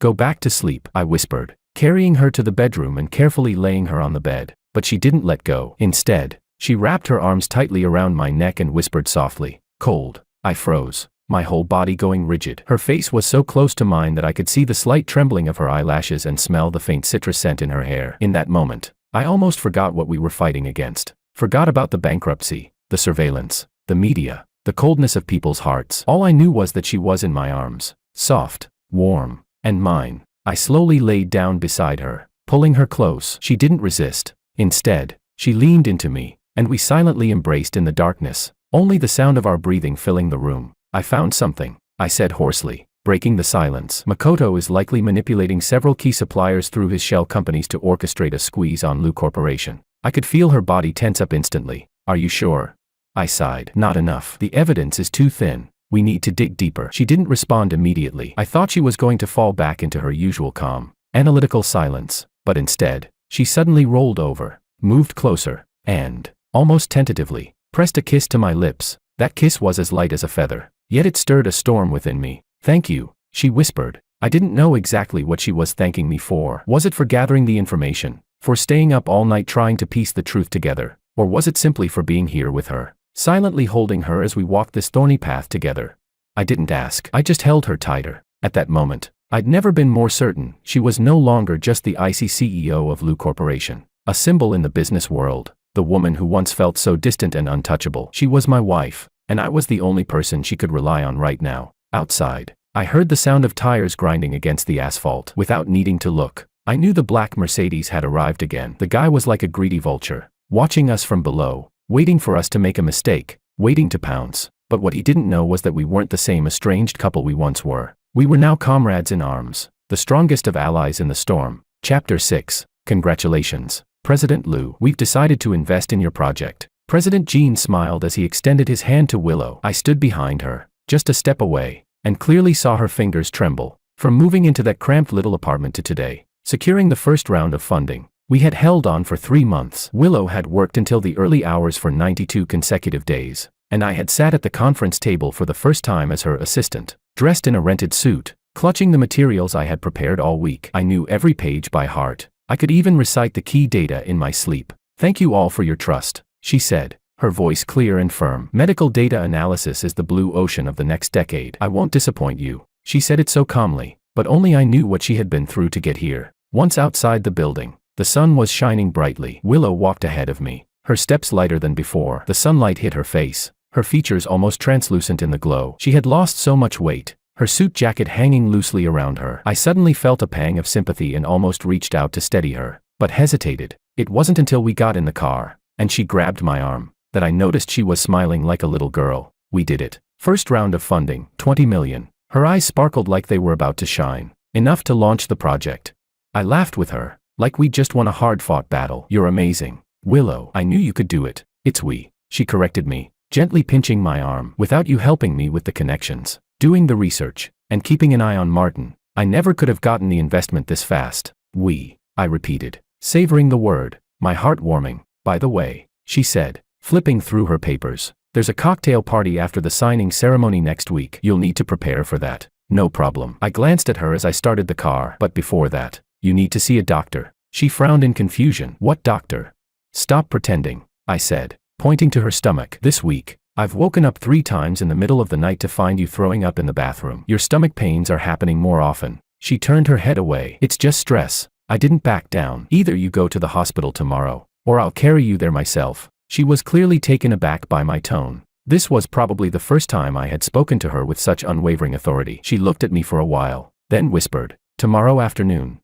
Go back to sleep, I whispered, carrying her to the bedroom and carefully laying her on the bed. But she didn't let go. Instead, she wrapped her arms tightly around my neck and whispered softly, cold. I froze, my whole body going rigid. Her face was so close to mine that I could see the slight trembling of her eyelashes and smell the faint citrus scent in her hair. In that moment, I almost forgot what we were fighting against. Forgot about the bankruptcy, the surveillance, the media, the coldness of people's hearts. All I knew was that she was in my arms, soft, warm, and mine. I slowly laid down beside her, pulling her close. She didn't resist. Instead, she leaned into me, and we silently embraced in the darkness, only the sound of our breathing filling the room. I found something, I said hoarsely, breaking the silence. Makoto is likely manipulating several key suppliers through his shell companies to orchestrate a squeeze on Lu Corporation. I could feel her body tense up instantly. Are you sure? I sighed. Not enough. The evidence is too thin. We need to dig deeper. She didn't respond immediately. I thought she was going to fall back into her usual calm, analytical silence, but instead, she suddenly rolled over, moved closer, and, almost tentatively, pressed a kiss to my lips. That kiss was as light as a feather, yet it stirred a storm within me. "Thank you," she whispered. I didn't know exactly what she was thanking me for. Was it for gathering the information, for staying up all night trying to piece the truth together, or was it simply for being here with her, silently holding her as we walked this thorny path together? I didn't ask. I just held her tighter. At that moment, I'd never been more certain she was no longer just the icy CEO of Lou Corporation, a symbol in the business world, the woman who once felt so distant and untouchable. She was my wife, and I was the only person she could rely on right now. Outside, I heard the sound of tires grinding against the asphalt. Without needing to look, I knew the black Mercedes had arrived again. The guy was like a greedy vulture, watching us from below, waiting for us to make a mistake, waiting to pounce. But what he didn't know was that we weren't the same estranged couple we once were. We were now comrades in arms, the strongest of allies in the storm. Chapter 6. Congratulations, President Lou. We've decided to invest in your project. President Gene smiled as he extended his hand to Willow. I stood behind her, just a step away, and clearly saw her fingers tremble. From moving into that cramped little apartment to today, securing the first round of funding, we had held on for 3 months. Willow had worked until the early hours for 92 consecutive days, and I had sat at the conference table for the first time as her assistant, dressed in a rented suit, clutching the materials I had prepared all week. I knew every page by heart. I could even recite the key data in my sleep. "Thank you all for your trust," she said, her voice clear and firm. "Medical data analysis is the blue ocean of the next decade. I won't disappoint you." She said it so calmly, but only I knew what she had been through to get here. Once outside the building, the sun was shining brightly. Willow walked ahead of me, her steps lighter than before. The sunlight hit her face, her features almost translucent in the glow. She had lost so much weight, her suit jacket hanging loosely around her. I suddenly felt a pang of sympathy and almost reached out to steady her, but hesitated. It wasn't until we got in the car, and she grabbed my arm, that I noticed she was smiling like a little girl. We did it. First round of funding, 20 million. Her eyes sparkled like they were about to shine, enough to launch the project. I laughed with her, like we just won a hard-fought battle. "You're amazing, Willow. I knew you could do it." "It's we," she corrected me, gently pinching my arm. "Without you helping me with the connections, doing the research, and keeping an eye on Martin, I never could have gotten the investment this fast." "We," I repeated, savoring the word, my heart warming. "By the way," she said, flipping through her papers, "there's a cocktail party after the signing ceremony next week. You'll need to prepare for that." "No problem." I glanced at her as I started the car. "But before that, you need to see a doctor." She frowned in confusion. "What doctor?" "Stop pretending," I said, pointing to her stomach. "This week, I've woken up 3 times in the middle of the night to find you throwing up in the bathroom. Your stomach pains are happening more often." She turned her head away. "It's just stress." I didn't back down. "Either you go to the hospital tomorrow, or I'll carry you there myself." She was clearly taken aback by my tone. This was probably the first time I had spoken to her with such unwavering authority. She looked at me for a while, then whispered, "Tomorrow afternoon.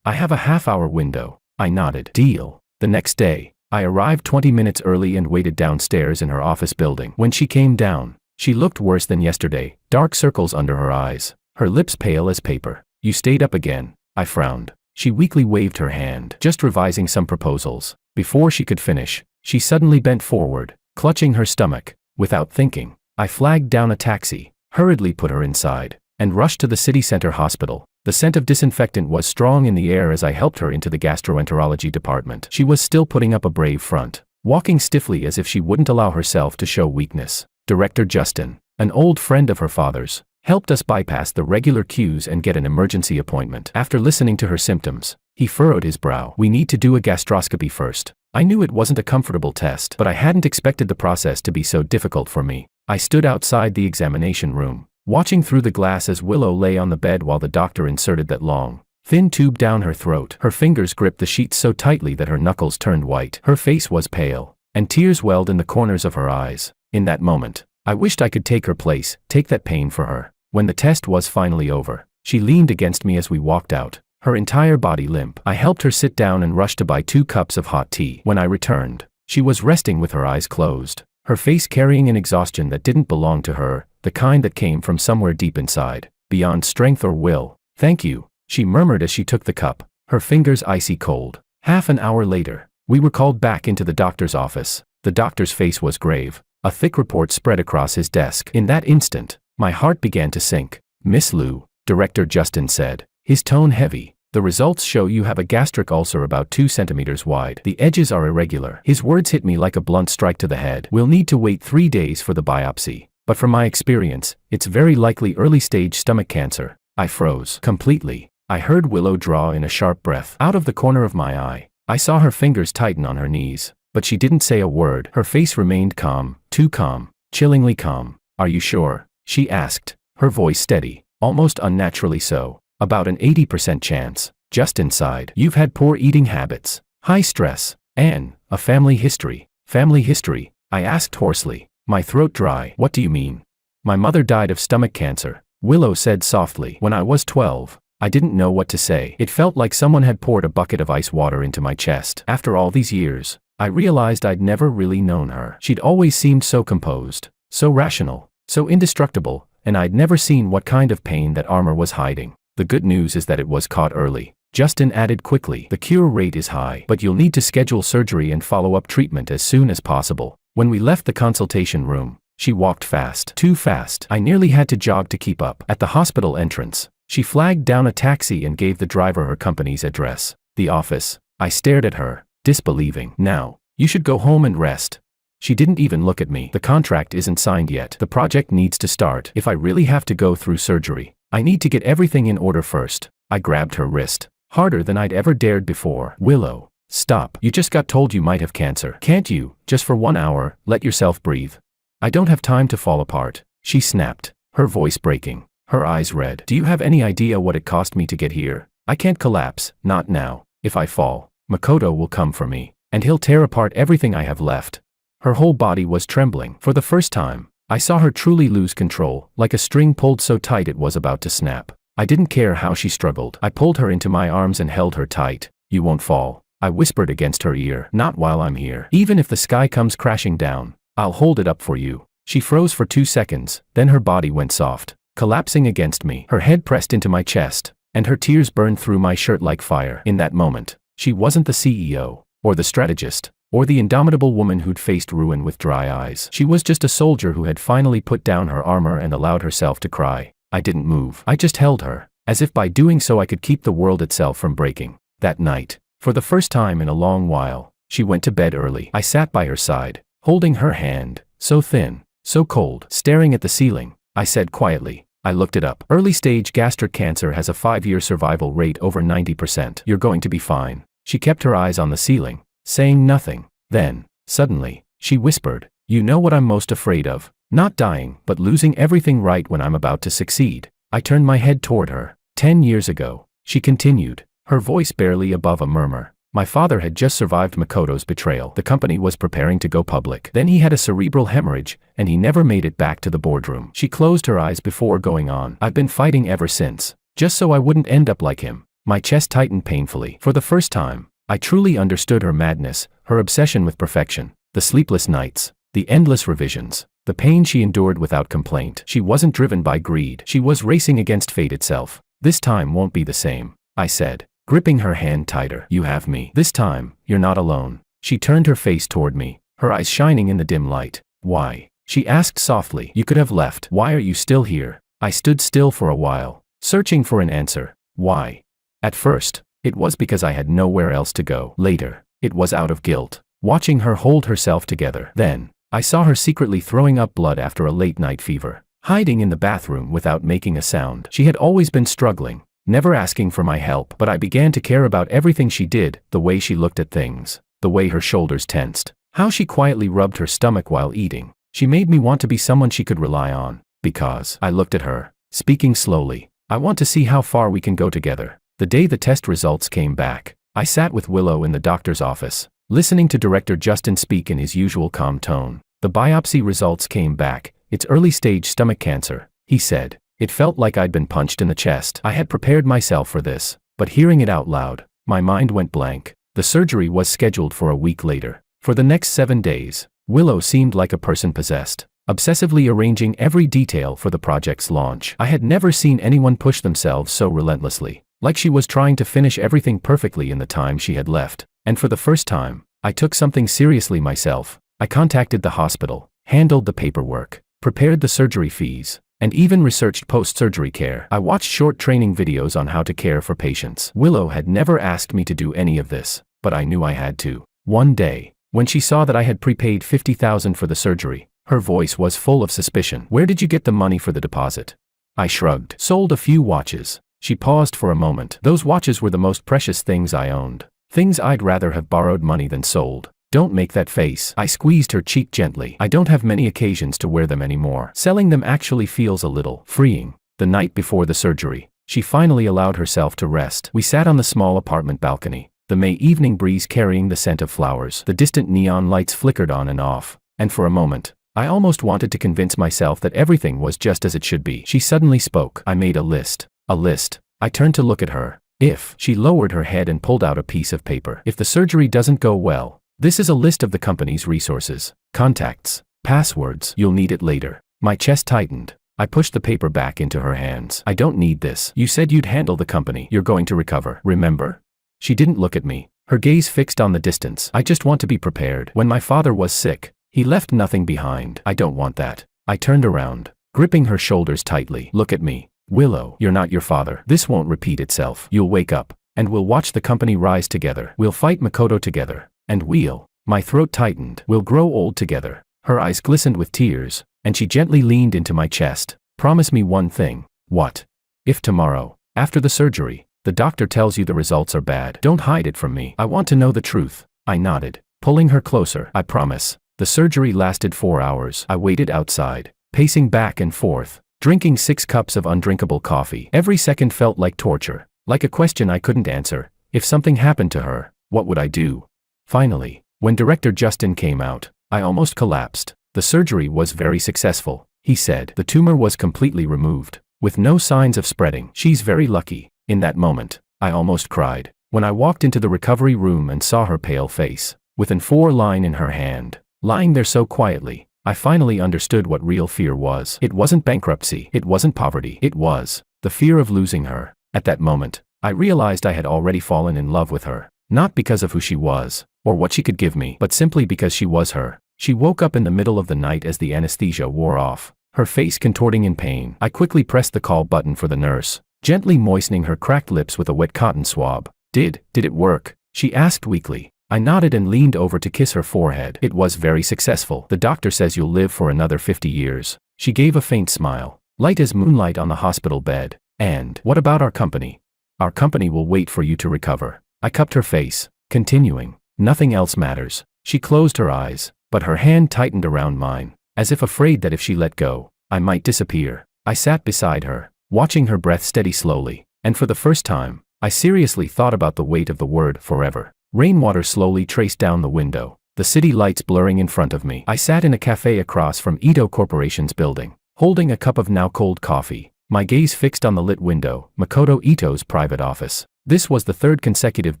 I have a half-hour window." I nodded. "Deal." The next day, I arrived 20 minutes early and waited downstairs in her office building. When she came down, she looked worse than yesterday, dark circles under her eyes, her lips pale as paper. "You stayed up again." I frowned. She weakly waved her hand. "Just revising some proposals." Before she could finish, she suddenly bent forward, clutching her stomach. Without thinking, I flagged down a taxi, hurriedly put her inside, and rushed to the city center hospital. The scent of disinfectant was strong in the air as I helped her into the gastroenterology department. She was still putting up a brave front, walking stiffly as if she wouldn't allow herself to show weakness. Director Justin, an old friend of her father's, helped us bypass the regular queues and get an emergency appointment. After listening to her symptoms, he furrowed his brow. "We need to do a gastroscopy first." I knew it wasn't a comfortable test, but I hadn't expected the process to be so difficult for me. I stood outside the examination room, watching through the glass as Willow lay on the bed while the doctor inserted that long, thin tube down her throat. Her fingers gripped the sheets so tightly that her knuckles turned white. Her face was pale, and tears welled in the corners of her eyes. In that moment, I wished I could take her place, take that pain for her. When the test was finally over, she leaned against me as we walked out, her entire body limp. I helped her sit down and rushed to buy 2 cups of hot tea. When I returned, she was resting with her eyes closed, her face carrying an exhaustion that didn't belong to her, the kind that came from somewhere deep inside, beyond strength or will. "Thank you," she murmured as she took the cup, her fingers icy cold. Half an hour later, we were called back into the doctor's office. The doctor's face was grave. A thick report spread across his desk. In that instant, my heart began to sink. "Miss Liu," Director Justin said, his tone heavy, "the results show you have a gastric ulcer about 2 centimeters wide. The edges are irregular." His words hit me like a blunt strike to the head. "We'll need to wait 3 days for the biopsy. But from my experience, it's very likely early-stage stomach cancer." I froze completely. I heard Willow draw in a sharp breath. Out of the corner of my eye, I saw her fingers tighten on her knees. But she didn't say a word. Her face remained calm, too calm, chillingly calm. "Are you sure?" she asked, her voice steady, almost unnaturally so. "About an 80% chance." Justin sighed. "You've had poor eating habits, high stress, and a family history." "Family history?" I asked hoarsely, my throat dry. "What do you mean?" "My mother died of stomach cancer," Willow said softly. "When I was 12, I didn't know what to say. It felt like someone had poured a bucket of ice water into my chest. After all these years, I realized I'd never really known her. She'd always seemed so composed, so rational, so indestructible, and I'd never seen what kind of pain that armor was hiding. The good news is that it was caught early." Justin added quickly, "The cure rate is high, but you'll need to schedule surgery and follow-up treatment as soon as possible." When we left the consultation room, she walked fast. Too fast. I nearly had to jog to keep up. At the hospital entrance, she flagged down a taxi and gave the driver her company's address. "The office." I stared at her, disbelieving. "Now, you should go home and rest." She didn't even look at me. "The contract isn't signed yet. The project needs to start. If I really have to go through surgery, I need to get everything in order first." I grabbed her wrist, harder than I'd ever dared before. "Willow, stop. You just got told you might have cancer. Can't you, just for 1 hour, let yourself breathe? I don't have time to fall apart," she snapped, her voice breaking, her eyes red. "Do you have any idea what it cost me to get here? I can't collapse, not now. If I fall, Makoto will come for me, and he'll tear apart everything I have left." Her whole body was trembling. For the first time, I saw her truly lose control, like a string pulled so tight it was about to snap. I didn't care how she struggled. I pulled her into my arms and held her tight. "You won't fall," I whispered against her ear. "Not while I'm here. Even if the sky comes crashing down, I'll hold it up for you." She froze for 2 seconds, then her body went soft, collapsing against me. Her head pressed into my chest, and her tears burned through my shirt like fire. In that moment, she wasn't the CEO, or the strategist, or the indomitable woman who'd faced ruin with dry eyes. She was just a soldier who had finally put down her armor and allowed herself to cry. I didn't move. I just held her, as if by doing so I could keep the world itself from breaking. That night, for the first time in a long while, she went to bed early. I sat by her side, holding her hand, so thin, so cold. Staring at the ceiling, I said quietly, I looked it up. Early-stage gastric cancer has a 5-year survival rate over 90%. You're going to be fine. She kept her eyes on the ceiling, saying nothing. Then, suddenly, she whispered, "You know what I'm most afraid of? Not dying, but losing everything right when I'm about to succeed." I turned my head toward her. 10 years ago, she continued, her voice barely above a murmur. My father had just survived Makoto's betrayal. The company was preparing to go public. Then he had a cerebral hemorrhage, and he never made it back to the boardroom. She closed her eyes before going on. I've been fighting ever since, just so I wouldn't end up like him. My chest tightened painfully. For the first time, I truly understood her madness, her obsession with perfection, the sleepless nights, the endless revisions, the pain she endured without complaint. She wasn't driven by greed. She was racing against fate itself. "This time won't be the same," I said, gripping her hand tighter. "You have me. This time, you're not alone." She turned her face toward me, her eyes shining in the dim light. "Why?" she asked softly. "You could have left. Why are you still here?" I stood still for a while, searching for an answer. Why? At first, it was because I had nowhere else to go. Later, it was out of guilt, watching her hold herself together. Then, I saw her secretly throwing up blood after a late-night fever, hiding in the bathroom without making a sound. She had always been struggling, never asking for my help, but I began to care about everything she did, the way she looked at things, the way her shoulders tensed, how she quietly rubbed her stomach while eating. She made me want to be someone she could rely on. Because, I looked at her, speaking slowly, I want to see how far we can go together. The day the test results came back, I sat with Willow in the doctor's office, listening to Director Justin speak in his usual calm tone. The biopsy results came back. "It's early-stage stomach cancer," he said. It felt like I'd been punched in the chest. I had prepared myself for this, but hearing it out loud, my mind went blank. The surgery was scheduled for a week later. For the next 7 days, Willow seemed like a person possessed, obsessively arranging every detail for the project's launch. I had never seen anyone push themselves so relentlessly, like she was trying to finish everything perfectly in the time she had left. And for the first time, I took something seriously myself. I contacted the hospital, handled the paperwork, prepared the surgery fees, and even researched post-surgery care. I watched short training videos on how to care for patients. Willow had never asked me to do any of this, but I knew I had to. One day, when she saw that I had prepaid $50,000 for the surgery, her voice was full of suspicion. "Where did you get the money for the deposit?" I shrugged. "Sold a few watches." She paused for a moment. "Those watches were the most precious things I owned. Things I'd rather have borrowed money than sold." "Don't make that face." I squeezed her cheek gently. "I don't have many occasions to wear them anymore. Selling them actually feels a little freeing." The night before the surgery, she finally allowed herself to rest. We sat on the small apartment balcony, the May evening breeze carrying the scent of flowers. The distant neon lights flickered on and off, and for a moment, I almost wanted to convince myself that everything was just as it should be. She suddenly spoke. "I made a list." "A list?" I turned to look at her. "If..." She lowered her head and pulled out a piece of paper. "If the surgery doesn't go well, this is a list of the company's resources, contacts, passwords. You'll need it later." My chest tightened. I pushed the paper back into her hands. "I don't need this. You said you'd handle the company. You're going to recover, remember?" She didn't look at me, her gaze fixed on the distance. "I just want to be prepared. When my father was sick, he left nothing behind. I don't want that." I turned around, gripping her shoulders tightly. "Look at me. Willow, you're not your father. This won't repeat itself. You'll wake up, and we'll watch the company rise together. We'll fight Makoto together, and we'll..." My throat tightened. "We'll grow old together." Her eyes glistened with tears, and she gently leaned into my chest. "Promise me one thing." "What?" "If tomorrow, after the surgery, the doctor tells you the results are bad, don't hide it from me. I want to know the truth." I nodded, pulling her closer. "I promise." The surgery lasted 4 hours. I waited outside, pacing back and forth, drinking 6 cups of undrinkable coffee. Every second felt like torture, like a question I couldn't answer. If something happened to her, what would I do? Finally, when Director Justin came out, I almost collapsed. "The surgery was very successful," he said. "The tumor was completely removed, with no signs of spreading. She's very lucky." In that moment, I almost cried. When I walked into the recovery room and saw her pale face, with an A4 line in her hand, lying there so quietly, I finally understood what real fear was. It wasn't bankruptcy. It wasn't poverty. It was the fear of losing her. At that moment, I realized I had already fallen in love with her. Not because of who she was, or what she could give me, but simply because she was her. She woke up in the middle of the night as the anesthesia wore off, her face contorting in pain. I quickly pressed the call button for the nurse, gently moistening her cracked lips with a wet cotton swab. Did it work?" she asked weakly. I nodded and leaned over to kiss her forehead. "It was very successful. The doctor says you'll live for another 50 years. She gave a faint smile, light as moonlight on the hospital bed. "And what about our company?" "Our company will wait for you to recover." I cupped her face, continuing, "Nothing else matters." She closed her eyes, but her hand tightened around mine, as if afraid that if she let go, I might disappear. I sat beside her, watching her breath steady slowly, and for the first time, I seriously thought about the weight of the word forever. Rainwater slowly traced down the window, the city lights blurring in front of me. I sat in a cafe across from Ito Corporation's building, holding a cup of now cold coffee, my gaze fixed on the lit window, Makoto Ito's private office. This was the 3rd consecutive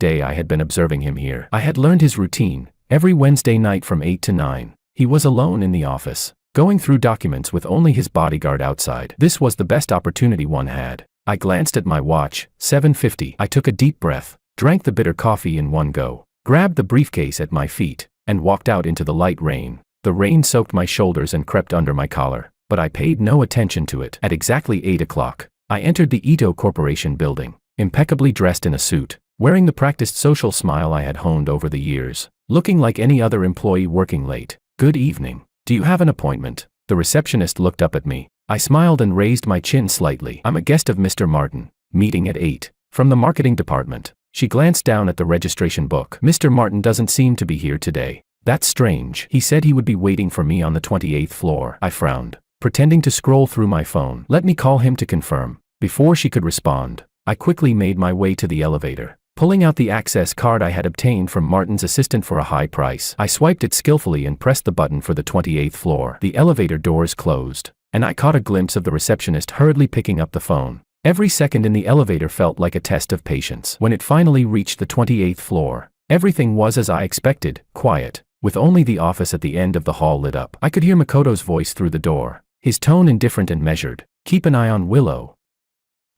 day I had been observing him here. I had learned his routine. Every Wednesday night from 8 to 9, he was alone in the office, going through documents with only his bodyguard outside. This was the best opportunity one had. I glanced at my watch, 7:50. I took a deep breath, drank the bitter coffee in one go, grabbed the briefcase at my feet, and walked out into the light rain. The rain soaked my shoulders and crept under my collar, but I paid no attention to it. At exactly 8 o'clock, I entered the Ito Corporation building, impeccably dressed in a suit, wearing the practiced social smile I had honed over the years, looking like any other employee working late. "Good evening. Do you have an appointment?" The receptionist looked up at me. I smiled and raised my chin slightly. "I'm a guest of Mr. Martin. Meeting at 8. From the marketing department." She glanced down at the registration book. "Mr. Martin doesn't seem to be here today." "That's strange. He said he would be waiting for me on the 28th floor." I frowned, pretending to scroll through my phone. "Let me call him to confirm." Before she could respond, I quickly made my way to the elevator, pulling out the access card I had obtained from Martin's assistant for a high price. I swiped it skillfully and pressed the button for the 28th floor. The elevator doors closed, and I caught a glimpse of the receptionist hurriedly picking up the phone. Every second in the elevator felt like a test of patience. When it finally reached the 28th floor, everything was as I expected, quiet, with only the office at the end of the hall lit up. I could hear Makoto's voice through the door, his tone indifferent and measured. "Keep an eye on Willow."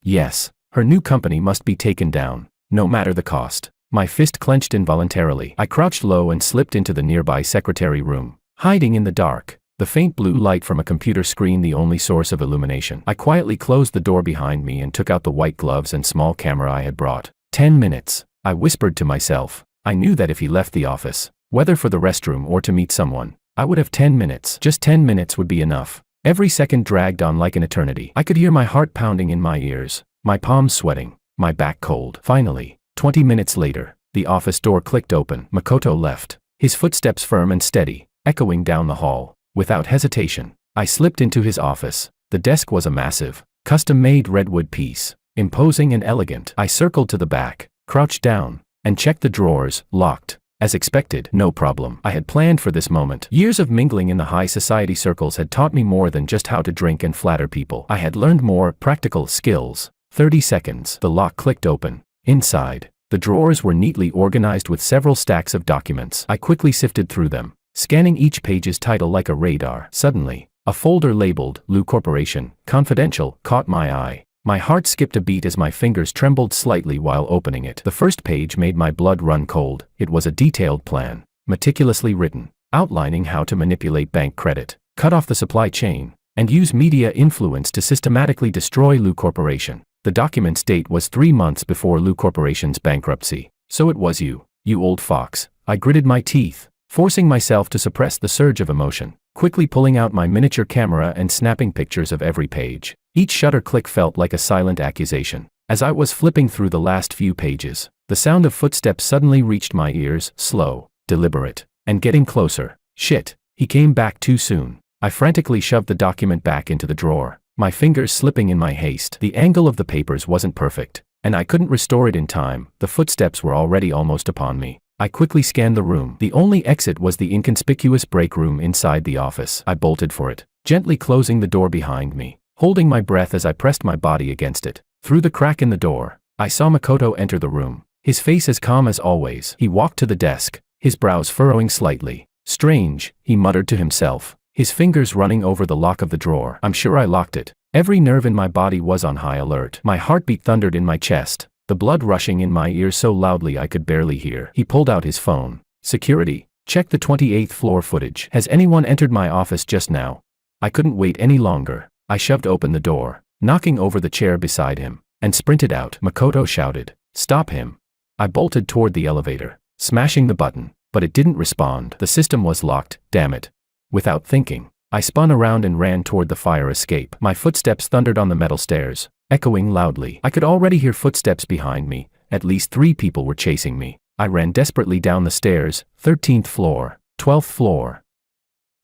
Yes, her new company must be taken down, no matter the cost. My fist clenched involuntarily. I crouched low and slipped into the nearby secretary room, hiding in the dark, the faint blue light from a computer screen the only source of illumination. I quietly closed the door behind me and took out the white gloves and small camera I had brought. 10 minutes, I whispered to myself. I knew that if he left the office, whether for the restroom or to meet someone, I would have 10 minutes. Just 10 minutes would be enough. Every second dragged on like an eternity. I could hear my heart pounding in my ears, my palms sweating, my back cold. Finally, 20 minutes later, the office door clicked open. Makoto left, his footsteps firm and steady, echoing down the hall. Without hesitation, I slipped into his office. The desk was a massive, custom-made redwood piece, imposing and elegant. I circled to the back, crouched down, and checked the drawers. Locked. As expected, no problem. I had planned for this moment. Years of mingling in the high society circles had taught me more than just how to drink and flatter people. I had learned more practical skills. 30 seconds. The lock clicked open. Inside, the drawers were neatly organized with several stacks of documents. I quickly sifted through them, scanning each page's title like a radar. Suddenly, a folder labeled Lou Corporation, Confidential, caught my eye. My heart skipped a beat as my fingers trembled slightly while opening it. The first page made my blood run cold. It was a detailed plan, meticulously written, outlining how to manipulate bank credit, cut off the supply chain, and use media influence to systematically destroy Lou Corporation. The document's date was 3 months before Lou Corporation's bankruptcy. So it was you old fox. I gritted my teeth, forcing myself to suppress the surge of emotion, quickly pulling out my miniature camera and snapping pictures of every page. Each shutter click felt like a silent accusation. As I was flipping through the last few pages, the sound of footsteps suddenly reached my ears, slow, deliberate, and getting closer. Shit, he came back too soon. I frantically shoved the document back into the drawer, my fingers slipping in my haste. The angle of the papers wasn't perfect, and I couldn't restore it in time. The footsteps were already almost upon me. I quickly scanned the room. The only exit was the inconspicuous break room inside the office. I bolted for it, gently closing the door behind me, holding my breath as I pressed my body against it. Through the crack in the door, I saw Makoto enter the room, his face as calm as always. He walked to the desk, his brows furrowing slightly. Strange, he muttered to himself, his fingers running over the lock of the drawer. I'm sure I locked it. Every nerve in my body was on high alert. My heartbeat thundered in my chest, the blood rushing in my ears so loudly I could barely hear. He pulled out his phone. Security, check the 28th floor footage. Has anyone entered my office just now? I couldn't wait any longer. I shoved open the door, knocking over the chair beside him, and sprinted out. Makoto shouted, "Stop him." I bolted toward the elevator, smashing the button, but it didn't respond. The system was locked, damn it. Without thinking, I spun around and ran toward the fire escape. My footsteps thundered on the metal stairs, echoing loudly. I could already hear footsteps behind me. At least 3 people were chasing me. I ran desperately down the stairs, 13th floor, 12th floor.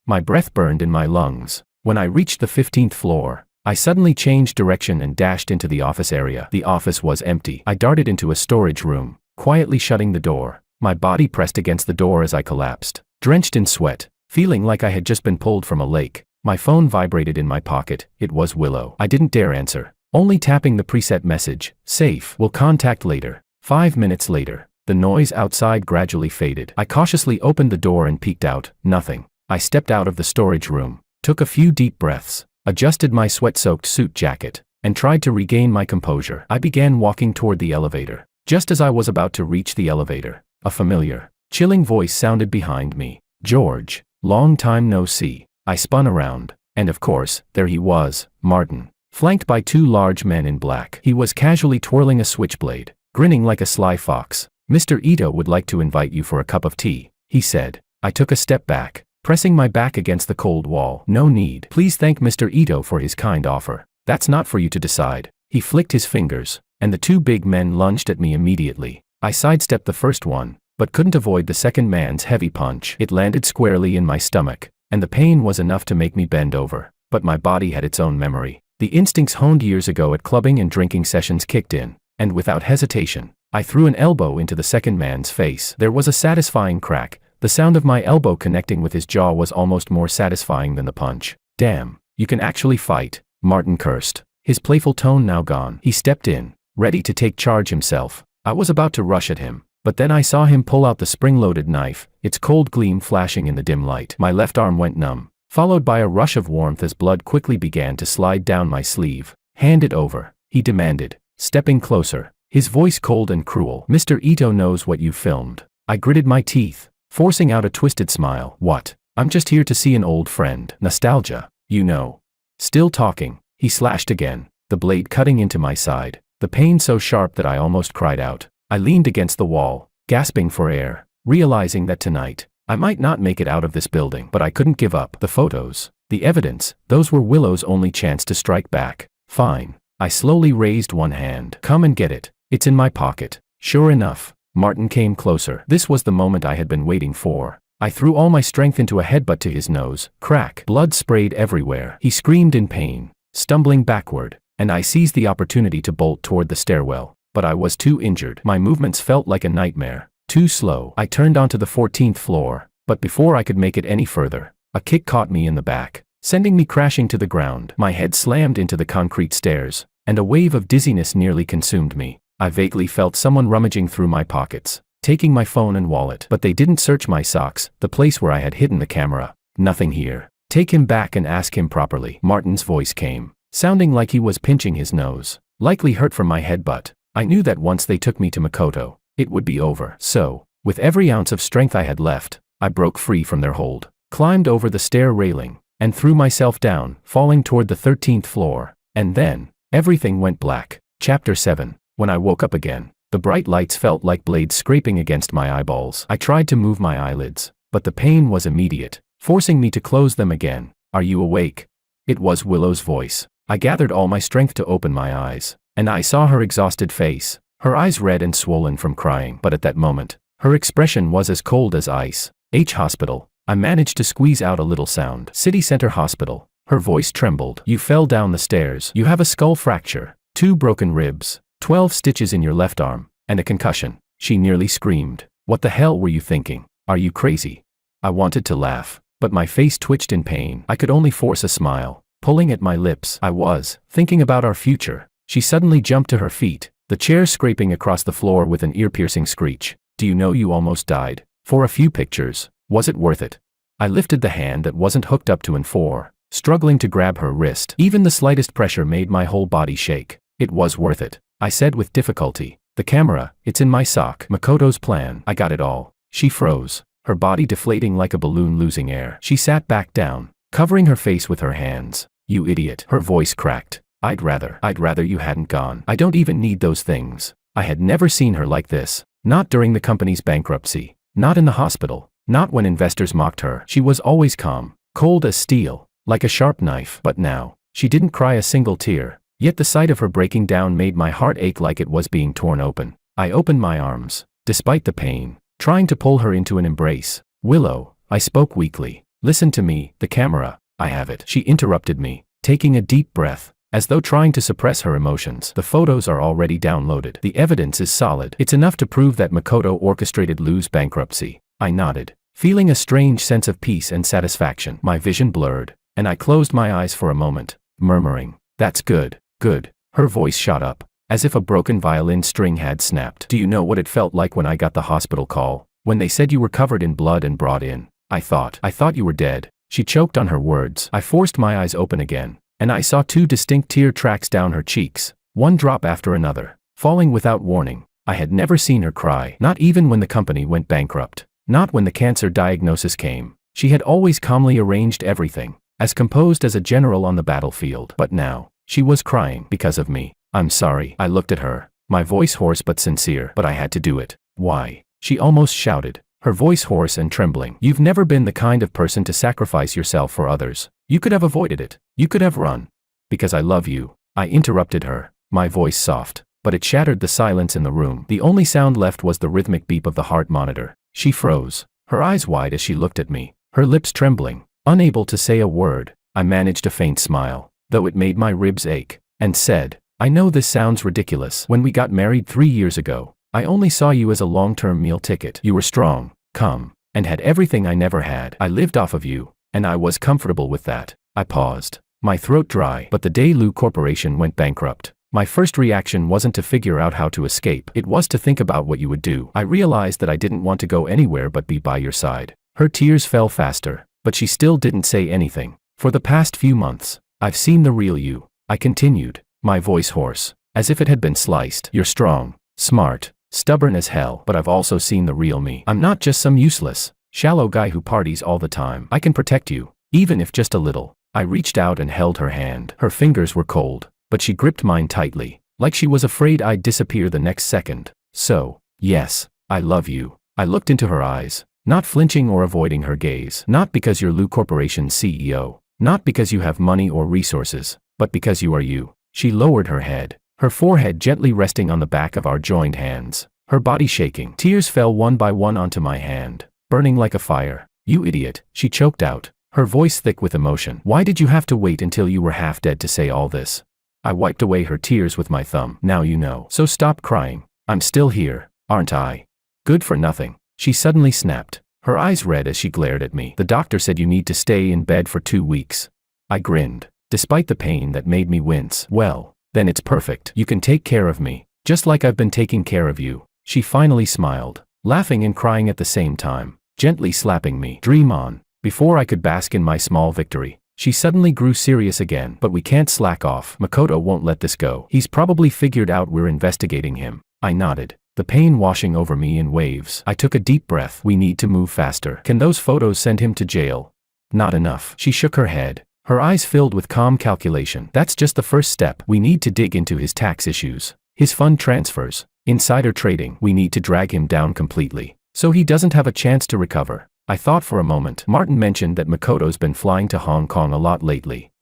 My breath burned in my lungs. When I reached the 15th floor, I suddenly changed direction and dashed into the office area. The office was empty. I darted into a storage room, quietly shutting the door. My body pressed against the door as I collapsed, drenched in sweat, feeling like I had just been pulled from a lake. My phone vibrated in my pocket. It was Willow. I didn't dare answer, only tapping the preset message, "Safe, will contact later." 5 minutes later, the noise outside gradually faded. I cautiously opened the door and peeked out. Nothing. I stepped out of the storage room, took a few deep breaths, adjusted my sweat-soaked suit jacket, and tried to regain my composure. I began walking toward the elevator. Just as I was about to reach the elevator, a familiar, chilling voice sounded behind me. "George, long time no see." I spun around, and of course, there he was, Martin, flanked by 2 large men in black. He was casually twirling a switchblade, grinning like a sly fox. "Mr. Ito would like to invite you for a cup of tea," he said. I took a step back, pressing my back against the cold wall. "No need. Please thank Mr. Ito for his kind offer. That's not for you to decide." He flicked his fingers, and the 2 big men lunged at me immediately. I sidestepped the first one, but couldn't avoid the second man's heavy punch. It landed squarely in my stomach, and the pain was enough to make me bend over. But my body had its own memory. The instincts honed years ago at clubbing and drinking sessions kicked in, and without hesitation, I threw an elbow into the second man's face. There was a satisfying crack. The sound of my elbow connecting with his jaw was almost more satisfying than the punch. "Damn, you can actually fight," Martin cursed, his playful tone now gone. He stepped in, ready to take charge himself. I was about to rush at him, but then I saw him pull out the spring-loaded knife, its cold gleam flashing in the dim light. My left arm went numb, followed by a rush of warmth as blood quickly began to slide down my sleeve. "Hand it over," he demanded, stepping closer, his voice cold and cruel. "Mr. Ito knows what you filmed." I gritted my teeth, forcing out a twisted smile. "What?" I'm just here to see an old friend. Nostalgia, you know. Still talking, he slashed again, the blade cutting into my side, the pain so sharp that I almost cried out. I leaned against the wall, gasping for air, realizing that tonight, I might not make it out of this building, but I couldn't give up. The photos, the evidence, those were Willow's only chance to strike back. Fine. I slowly raised one hand. Come and get it. It's in my pocket. Sure enough, Martin came closer. This was the moment I had been waiting for. I threw all my strength into a headbutt to his nose. Crack. Blood sprayed everywhere. He screamed in pain, stumbling backward, and I seized the opportunity to bolt toward the stairwell. But I was too injured. My movements felt like a nightmare. Too slow. I turned onto the 14th floor, but before I could make it any further, a kick caught me in the back, sending me crashing to the ground. My head slammed into the concrete stairs, and a wave of dizziness nearly consumed me. I vaguely felt someone rummaging through my pockets, taking my phone and wallet. But they didn't search my socks, the place where I had hidden the camera. Nothing here. Take him back and ask him properly. Martin's voice came, sounding like he was pinching his nose, likely hurt from my headbutt. I knew that once they took me to Makoto, it would be over. So, with every ounce of strength I had left, I broke free from their hold, climbed over the stair railing, and threw myself down, falling toward the 13th floor. And then, everything went black. Chapter 7. When I woke up again, the bright lights felt like blades scraping against my eyeballs. I tried to move my eyelids, but the pain was immediate, forcing me to close them again. Are you awake? It was Willow's voice. I gathered all my strength to open my eyes, and I saw her exhausted face, her eyes red and swollen from crying. But at that moment, her expression was as cold as ice. Hospital. I managed to squeeze out a little sound. City Center Hospital. Her voice trembled. You fell down the stairs. You have a skull fracture, 2 broken ribs, 12 stitches in your left arm, and a concussion. She nearly screamed. What the hell were you thinking? Are you crazy? I wanted to laugh, but my face twitched in pain. I could only force a smile, pulling at my lips. I was thinking about our future. She suddenly jumped to her feet, the chair scraping across the floor with an ear-piercing screech. Do you know you almost died? For a few pictures. Was it worth it? I lifted the hand that wasn't hooked up to N4, struggling to grab her wrist. Even the slightest pressure made my whole body shake. It was worth it, I said with difficulty. The camera, it's in my sock. Makoto's plan. I got it all. She froze, her body deflating like a balloon losing air. She sat back down, covering her face with her hands. You idiot. Her voice cracked. I'd rather you hadn't gone. I don't even need those things. I had never seen her like this. Not during the company's bankruptcy. Not in the hospital. Not when investors mocked her. She was always calm, cold as steel, like a sharp knife. But now, she didn't cry a single tear. Yet the sight of her breaking down made my heart ache like it was being torn open. I opened my arms, despite the pain, trying to pull her into an embrace. Willow, I spoke weakly. Listen to me, the camera. I have it. She interrupted me, taking a deep breath, as though trying to suppress her emotions. The photos are already downloaded. The evidence is solid. It's enough to prove that Makoto orchestrated Lou's bankruptcy. I nodded, feeling a strange sense of peace and satisfaction. My vision blurred, and I closed my eyes for a moment, murmuring, "That's good, good." Her voice shot up, as if a broken violin string had snapped. Do you know what it felt like when I got the hospital call? When they said you were covered in blood and brought in. I thought you were dead. She choked on her words. I forced my eyes open again, and I saw 2 distinct tear tracks down her cheeks, one drop after another, falling without warning. I had never seen her cry, not even when the company went bankrupt, not when the cancer diagnosis came. She had always calmly arranged everything, as composed as a general on the battlefield. But now, she was crying because of me. I'm sorry. I looked at her, my voice hoarse but sincere. But I had to do it. Why? She almost shouted, her voice hoarse and trembling. You've never been the kind of person to sacrifice yourself for others. You could have avoided it. You could have run. Because I love you. I interrupted her, my voice soft, but it shattered the silence in the room. The only sound left was the rhythmic beep of the heart monitor. She froze, her eyes wide as she looked at me, her lips trembling, unable to say a word. I managed a faint smile, though it made my ribs ache, and said, I know this sounds ridiculous. When we got married 3 years ago, I only saw you as a long-term meal ticket. You were strong, calm, and had everything I never had. I lived off of you, and I was comfortable with that. I paused, my throat dry. But the day Lou Corporation went bankrupt, my first reaction wasn't to figure out how to escape. It was to think about what you would do. I realized that I didn't want to go anywhere but be by your side. Her tears fell faster, but she still didn't say anything. For the past few months, I've seen the real you, I continued, my voice hoarse, as if it had been sliced. You're strong, smart, stubborn as hell, but I've also seen the real me. I'm not just some useless, Shallow guy who parties all the time. I can protect you, even if just a little. I reached out and held her hand. Her fingers were cold, but she gripped mine tightly, like she was afraid I'd disappear the next second. So, yes, I love you. I looked into her eyes, not flinching or avoiding her gaze. Not because you're Lou Corporation's CEO, not because you have money or resources, but because you are you. She lowered her head, her forehead gently resting on the back of our joined hands, her body shaking. Tears fell one by one onto my hand, burning like a fire. You idiot, she choked out, her voice thick with emotion. Why did you have to wait until you were half dead to say all this? I wiped away her tears with my thumb. Now you know. So stop crying. I'm still here, aren't I? Good for nothing. She suddenly snapped, her eyes red as she glared at me. The doctor said you need to stay in bed for 2 weeks. I grinned, despite the pain that made me wince. Well, then it's perfect. You can take care of me, just like I've been taking care of you. She finally smiled, laughing and crying at the same time, gently slapping me. Dream on. Before I could bask in my small victory, she suddenly grew serious again. But we can't slack off. Makoto won't let this go. He's probably figured out we're investigating him. I nodded, the pain washing over me in waves. I took a deep breath. We need to move faster. Can those photos send him to jail? Not enough. She shook her head, her eyes filled with calm calculation. That's just the first step. We need to dig into his tax issues, his fund transfers, insider trading. We need to drag him down completely, so he doesn't have a chance to recover. I thought for a moment. Martin mentioned that Makoto's been flying to Hong Kong a lot lately.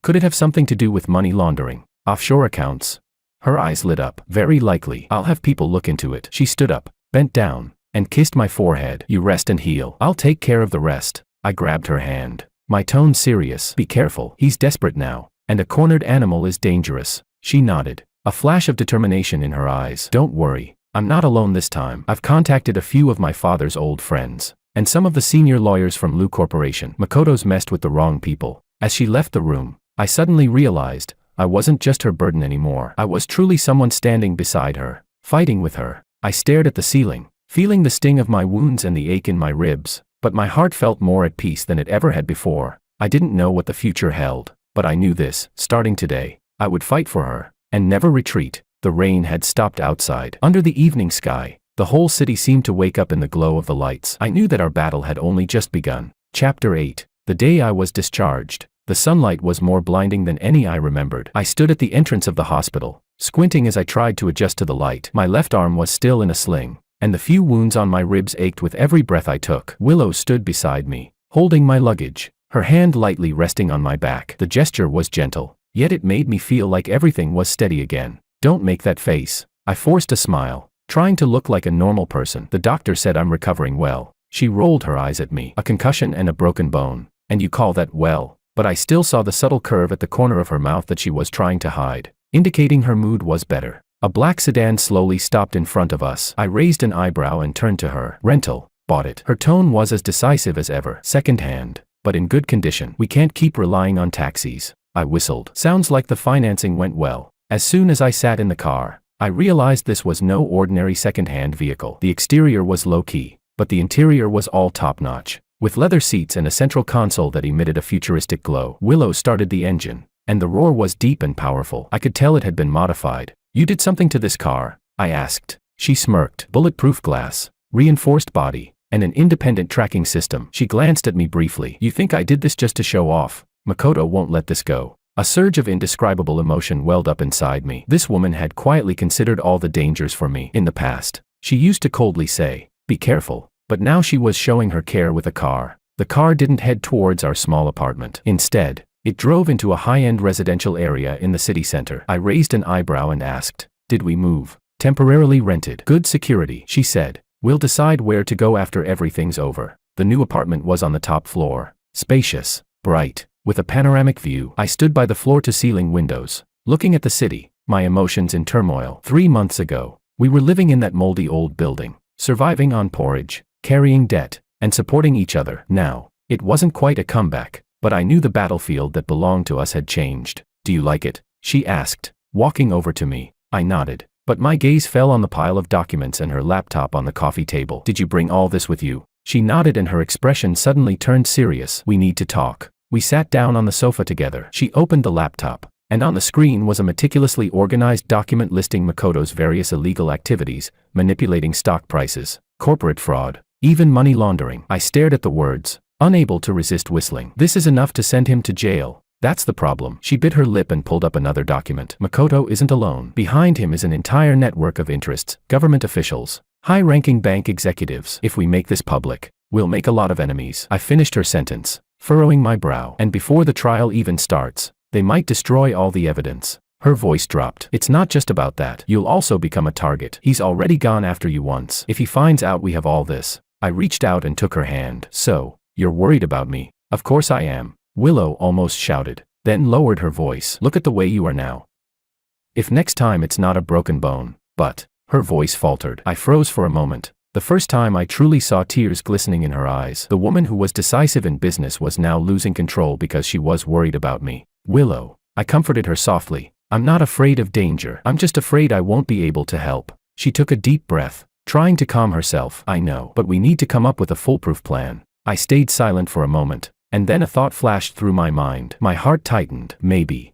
Could it have something to do with money laundering, offshore accounts? Her eyes lit up. Very likely. I'll have people look into it. She stood up, bent down, and kissed my forehead. You rest and heal. I'll take care of the rest. I grabbed her hand, my tone serious. Be careful. He's desperate now, and a cornered animal is dangerous. She nodded, a flash of determination in her eyes. Don't worry. I'm not alone this time. I've contacted a few of my father's old friends, and some of the senior lawyers from Lou Corporation. Makoto's messed with the wrong people. As she left the room, I suddenly realized I wasn't just her burden anymore. I was truly someone standing beside her, fighting with her. I stared at the ceiling, feeling the sting of my wounds and the ache in my ribs, but my heart felt more at peace than it ever had before. I didn't know what the future held, but I knew this: starting today, I would fight for her, and never retreat. The rain had stopped outside. Under the evening sky, the whole city seemed to wake up in the glow of the lights. I knew that our battle had only just begun. Chapter 8. The day I was discharged, the sunlight was more blinding than any I remembered. I stood at the entrance of the hospital, squinting as I tried to adjust to the light. My left arm was still in a sling, and the few wounds on my ribs ached with every breath I took. Willow stood beside me, holding my luggage, her hand lightly resting on my back. The gesture was gentle, yet it made me feel like everything was steady again. Don't make that face. I forced a smile, trying to look like a normal person. The doctor said I'm recovering well. She rolled her eyes at me. A concussion and a broken bone, and you call that well? But I still saw the subtle curve at the corner of her mouth that she was trying to hide, indicating her mood was better. A black sedan slowly stopped in front of us. I raised an eyebrow and turned to her. Rental. Bought it. Her tone was as decisive as ever. Second-hand, but in good condition. We can't keep relying on taxis. I whistled. Sounds like the financing went well. As soon as I sat in the car, I realized this was no ordinary second-hand vehicle. The exterior was low-key, but the interior was all top-notch, with leather seats and a central console that emitted a futuristic glow. Willow started the engine, and the roar was deep and powerful. I could tell it had been modified. You did something to this car? I asked. She smirked. Bulletproof glass, reinforced body, and an independent tracking system. She glanced at me briefly. You think I did this just to show off? Makoto won't let this go. A surge of indescribable emotion welled up inside me. This woman had quietly considered all the dangers for me. In the past, she used to coldly say, "Be careful," but now she was showing her care with a car. The car didn't head towards our small apartment. Instead, it drove into a high-end residential area in the city center. I raised an eyebrow and asked, "Did we move?" "Temporarily rented. Good security," she said. "We'll decide where to go after everything's over." The new apartment was on the top floor, spacious, bright, with a panoramic view. I stood by the floor-to-ceiling windows, looking at the city, my emotions in turmoil. 3 months ago, we were living in that moldy old building, surviving on porridge, carrying debt, and supporting each other. Now, it wasn't quite a comeback, but I knew the battlefield that belonged to us had changed. "Do you like it?" she asked, walking over to me. I nodded, but my gaze fell on the pile of documents and her laptop on the coffee table. "Did you bring all this with you?" She nodded and her expression suddenly turned serious. "We need to talk." We sat down on the sofa together. She opened the laptop, and on the screen was a meticulously organized document listing Makoto's various illegal activities, manipulating stock prices, corporate fraud, Even money laundering. I stared at the words, unable to resist whistling. This is enough to send him to jail. That's the problem. She bit her lip and pulled up another document. Makoto isn't alone. Behind him is an entire network of interests, government officials, high-ranking bank executives. If we make this public, we'll make a lot of enemies. I finished her sentence, furrowing my brow. And before the trial even starts, they might destroy all the evidence. Her voice dropped. It's not just about that. You'll also become a target. He's already gone after you once. If he finds out we have all this. I reached out and took her hand. So, you're worried about me? Of course I am. Willow almost shouted, then lowered her voice. Look at the way you are now. If next time it's not a broken bone, but, her voice faltered. I froze for a moment. The first time I truly saw tears glistening in her eyes. The woman who was decisive in business was now losing control because she was worried about me. Willow. I comforted her softly. I'm not afraid of danger. I'm just afraid I won't be able to help. She took a deep breath, trying to calm herself. I know, but we need to come up with a foolproof plan. I stayed silent for a moment. And then a thought flashed through my mind. My heart tightened. Maybe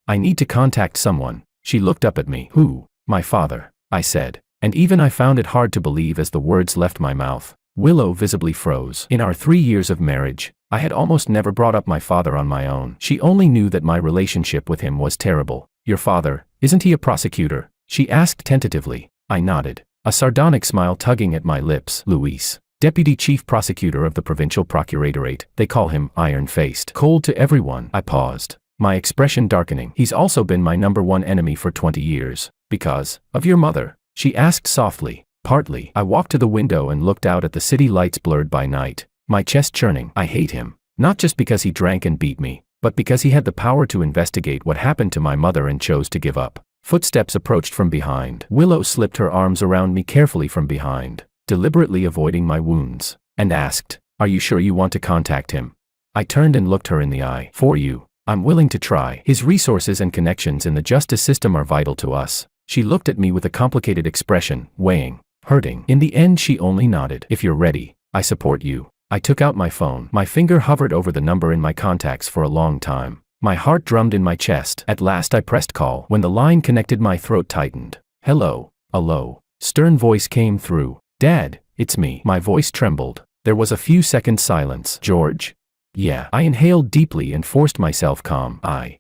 I need to contact someone. She looked up at me. Who? My father, I said. And even I found it hard to believe as the words left my mouth. Willow visibly froze. In our 3 years of marriage, I had almost never brought up my father on my own. She only knew that my relationship with him was terrible. Your father, isn't he a prosecutor? She asked tentatively. I nodded, a sardonic smile tugging at my lips. Luis. Deputy Chief Prosecutor of the Provincial Procuratorate. They call him iron-faced. Cold to everyone. I paused, my expression darkening. He's also been my #1 enemy for 20 years. Because of your mother? She asked softly. Partly. I walked to the window and looked out at the city lights blurred by night, my chest churning. I hate him. Not just because he drank and beat me, but because he had the power to investigate what happened to my mother and chose to give up. Footsteps approached from behind. Willow slipped her arms around me carefully from behind, deliberately avoiding my wounds, and asked, are you sure you want to contact him? I turned and looked her in the eye. For you, I'm willing to try. His resources and connections in the justice system are vital to us. She looked at me with a complicated expression, weighing, hurting. In the end she only nodded. If you're ready, I support you. I took out my phone. My finger hovered over the number in my contacts for a long time. My heart drummed in my chest. At last I pressed call. When the line connected, my throat tightened. Hello. A low, stern voice came through. Dad, it's me. My voice trembled. There was a few seconds silence. George? Yeah. I inhaled deeply and forced myself calm. I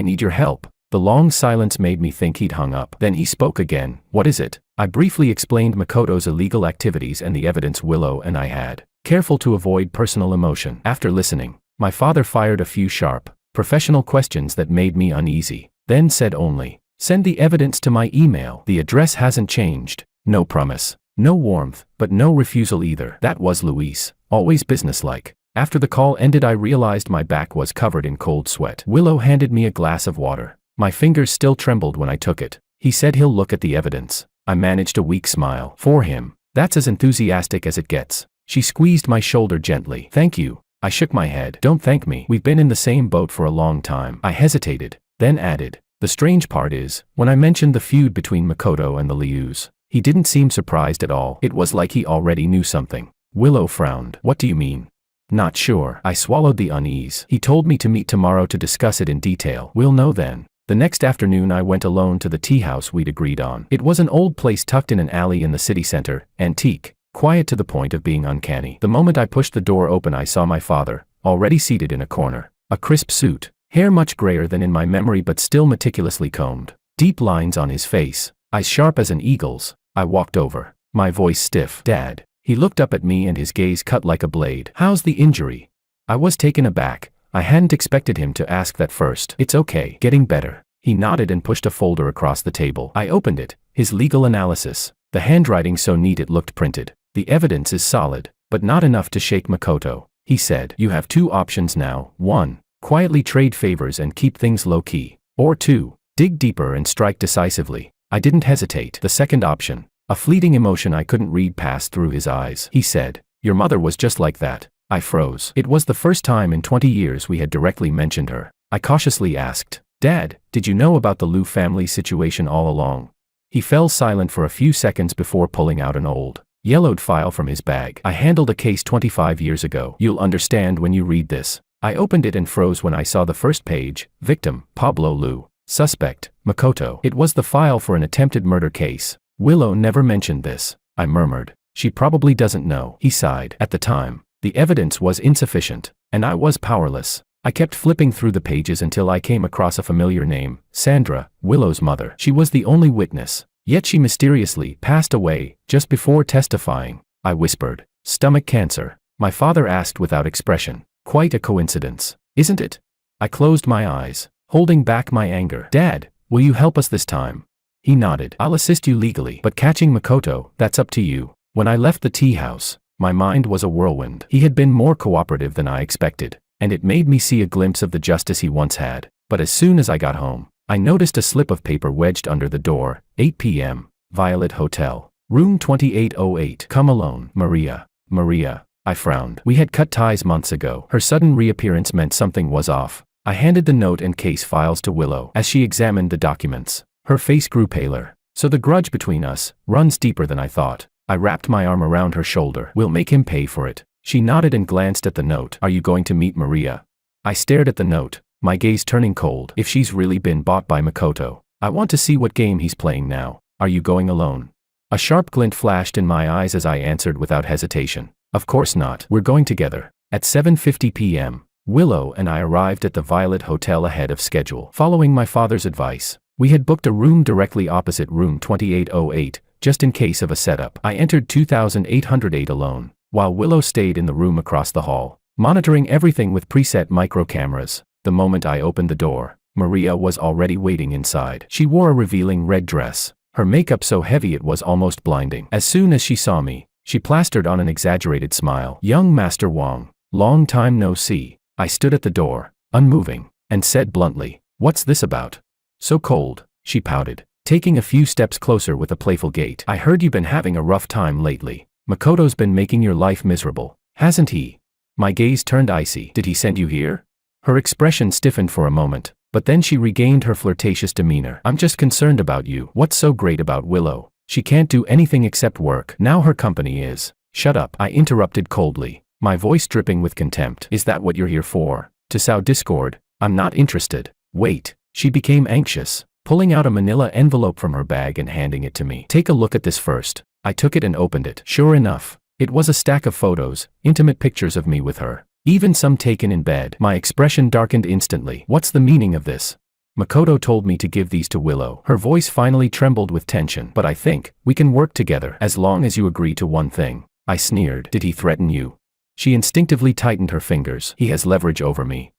need your help. The long silence made me think he'd hung up. Then he spoke again. What is it? I briefly explained Makoto's illegal activities and the evidence Willow and I had, careful to avoid personal emotion. After listening, my father fired a few sharp, professional questions that made me uneasy, then said only, send the evidence to my email. The address hasn't changed. No promise, no warmth, but no refusal either. That was Luis, always businesslike. After the call ended, I realized my back was covered in cold sweat. Willow handed me a glass of water. My fingers still trembled when I took it. He said he'll look at the evidence. I managed a weak smile. For him, that's as enthusiastic as it gets. She squeezed my shoulder gently. Thank you. I shook my head. Don't thank me. We've been in the same boat for a long time. I hesitated, then added, the strange part is, when I mentioned the feud between Makoto and the Lius, he didn't seem surprised at all. It was like he already knew something. Willow frowned. What do you mean? Not sure. I swallowed the unease. He told me to meet tomorrow to discuss it in detail. We'll know then. The next afternoon I went alone to the tea house we'd agreed on. It was an old place tucked in an alley in the city center, antique, quiet to the point of being uncanny. The moment I pushed the door open, I saw my father, already seated in a corner. A crisp suit, hair much grayer than in my memory but still meticulously combed, deep lines on his face, eyes sharp as an eagle's. I walked over, my voice stiff. Dad. He looked up at me and his gaze cut like a blade. How's the injury? I was taken aback. I hadn't expected him to ask that first. It's okay. Getting better. He nodded and pushed a folder across the table. I opened it. His legal analysis. The handwriting so neat it looked printed. The evidence is solid, but not enough to shake Makoto. He said, you have 2 options now. 1. Quietly trade favors and keep things low-key. Or 2. Dig deeper and strike decisively. I didn't hesitate. The second option. A fleeting emotion I couldn't read passed through his eyes. He said, your mother was just like that. I froze. It was the first time in 20 years we had directly mentioned her. I cautiously asked, Dad, did you know about the Liu family situation all along? He fell silent for a few seconds before pulling out an old, yellowed file from his bag. I handled a case 25 years ago. You'll understand when you read this. I opened it and froze when I saw the first page. Victim, Pablo Liu. Suspect, Makoto. It was the file for an attempted murder case. Willow never mentioned this, I murmured. She probably doesn't know, he sighed. At the time, the evidence was insufficient, and I was powerless. I kept flipping through the pages until I came across a familiar name, Sandra, Willow's mother. She was the only witness, yet she mysteriously passed away just before testifying. I whispered, "Stomach cancer." My father asked without expression. "Quite a coincidence, isn't it?" I closed my eyes, holding back my anger. "Dad, will you help us this time?" He nodded. "I'll assist you legally, but catching Makoto, that's up to you." When I left the tea house, my mind was a whirlwind. He had been more cooperative than I expected, and it made me see a glimpse of the justice he once had. But as soon as I got home, I noticed a slip of paper wedged under the door. 8 p.m. Violet Hotel. Room 2808. Come alone. Maria. Maria. I frowned. We had cut ties months ago. Her sudden reappearance meant something was off. I handed the note and case files to Willow. As she examined the documents, her face grew paler. So the grudge between us runs deeper than I thought. I wrapped my arm around her shoulder. "We'll make him pay for it." She nodded and glanced at the note. "Are you going to meet Maria?" I stared at the note, my gaze turning cold. If she's really been bought by Makoto, I want to see what game he's playing now. "Are you going alone?" A sharp glint flashed in my eyes as I answered without hesitation. "Of course not. We're going together." At 7:50 p.m., Willow and I arrived at the Violet Hotel ahead of schedule. Following my father's advice, we had booked a room directly opposite room 2808, just in case of a setup. I entered 2808 alone, while Willow stayed in the room across the hall, monitoring everything with preset micro cameras. The moment I opened the door, Maria was already waiting inside. She wore a revealing red dress, her makeup so heavy it was almost blinding. As soon as she saw me, she plastered on an exaggerated smile. "Young Master Wong, long time no see." I stood at the door, unmoving, and said bluntly, "What's this about?" "So cold," she pouted, taking a few steps closer with a playful gait. "I heard you've been having a rough time lately. Makoto's been making your life miserable, hasn't he?" My gaze turned icy. "Did he send you here?" Her expression stiffened for a moment, but then she regained her flirtatious demeanor. "I'm just concerned about you." "What's so great about Willow? She can't do anything except work. Now her company is." "Shut up," I interrupted coldly, my voice dripping with contempt. "Is that what you're here for? To sow discord? I'm not interested." "Wait." She became anxious, pulling out a manila envelope from her bag and handing it to me. "Take a look at this first." I took it and opened it. Sure enough, it was a stack of photos, intimate pictures of me with her, even some taken in bed. My expression darkened instantly. "What's the meaning of this?" "Makoto told me to give these to Willow." Her voice finally trembled with tension. "But I think we can work together as long as you agree to one thing." I sneered. "Did he threaten you?" She instinctively tightened her fingers. "He has leverage over me.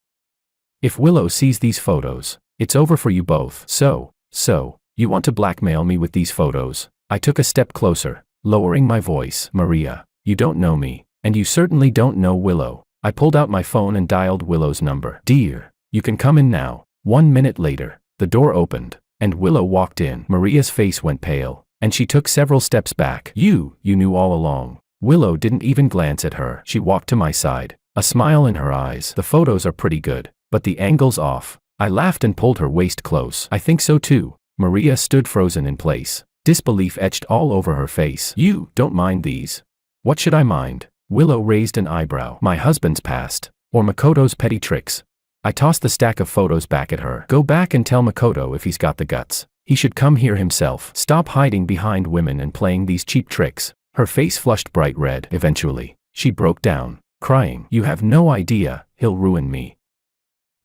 If Willow sees these photos, it's over for you both." So, you want to blackmail me with these photos?" I took a step closer, lowering my voice. "Maria, you don't know me, and you certainly don't know Willow." I pulled out my phone and dialed Willow's number. "Dear, you can come in now." 1 minute later, the door opened, and Willow walked in. Maria's face went pale, and she took several steps back. You knew all along." Willow didn't even glance at her. She walked to my side, a smile in her eyes. "The photos are pretty good, but the angle's off." I laughed and pulled her waist close. "I think so too." Maria stood frozen in place, disbelief etched all over her face. "You don't mind these?" "What should I mind?" Willow raised an eyebrow. "My husband's past, or Makoto's petty tricks?" I tossed the stack of photos back at her. "Go back and tell Makoto if he's got the guts. He should come here himself. Stop hiding behind women and playing these cheap tricks." Her face flushed bright red. Eventually, she broke down, crying, "You have no idea, he'll ruin me.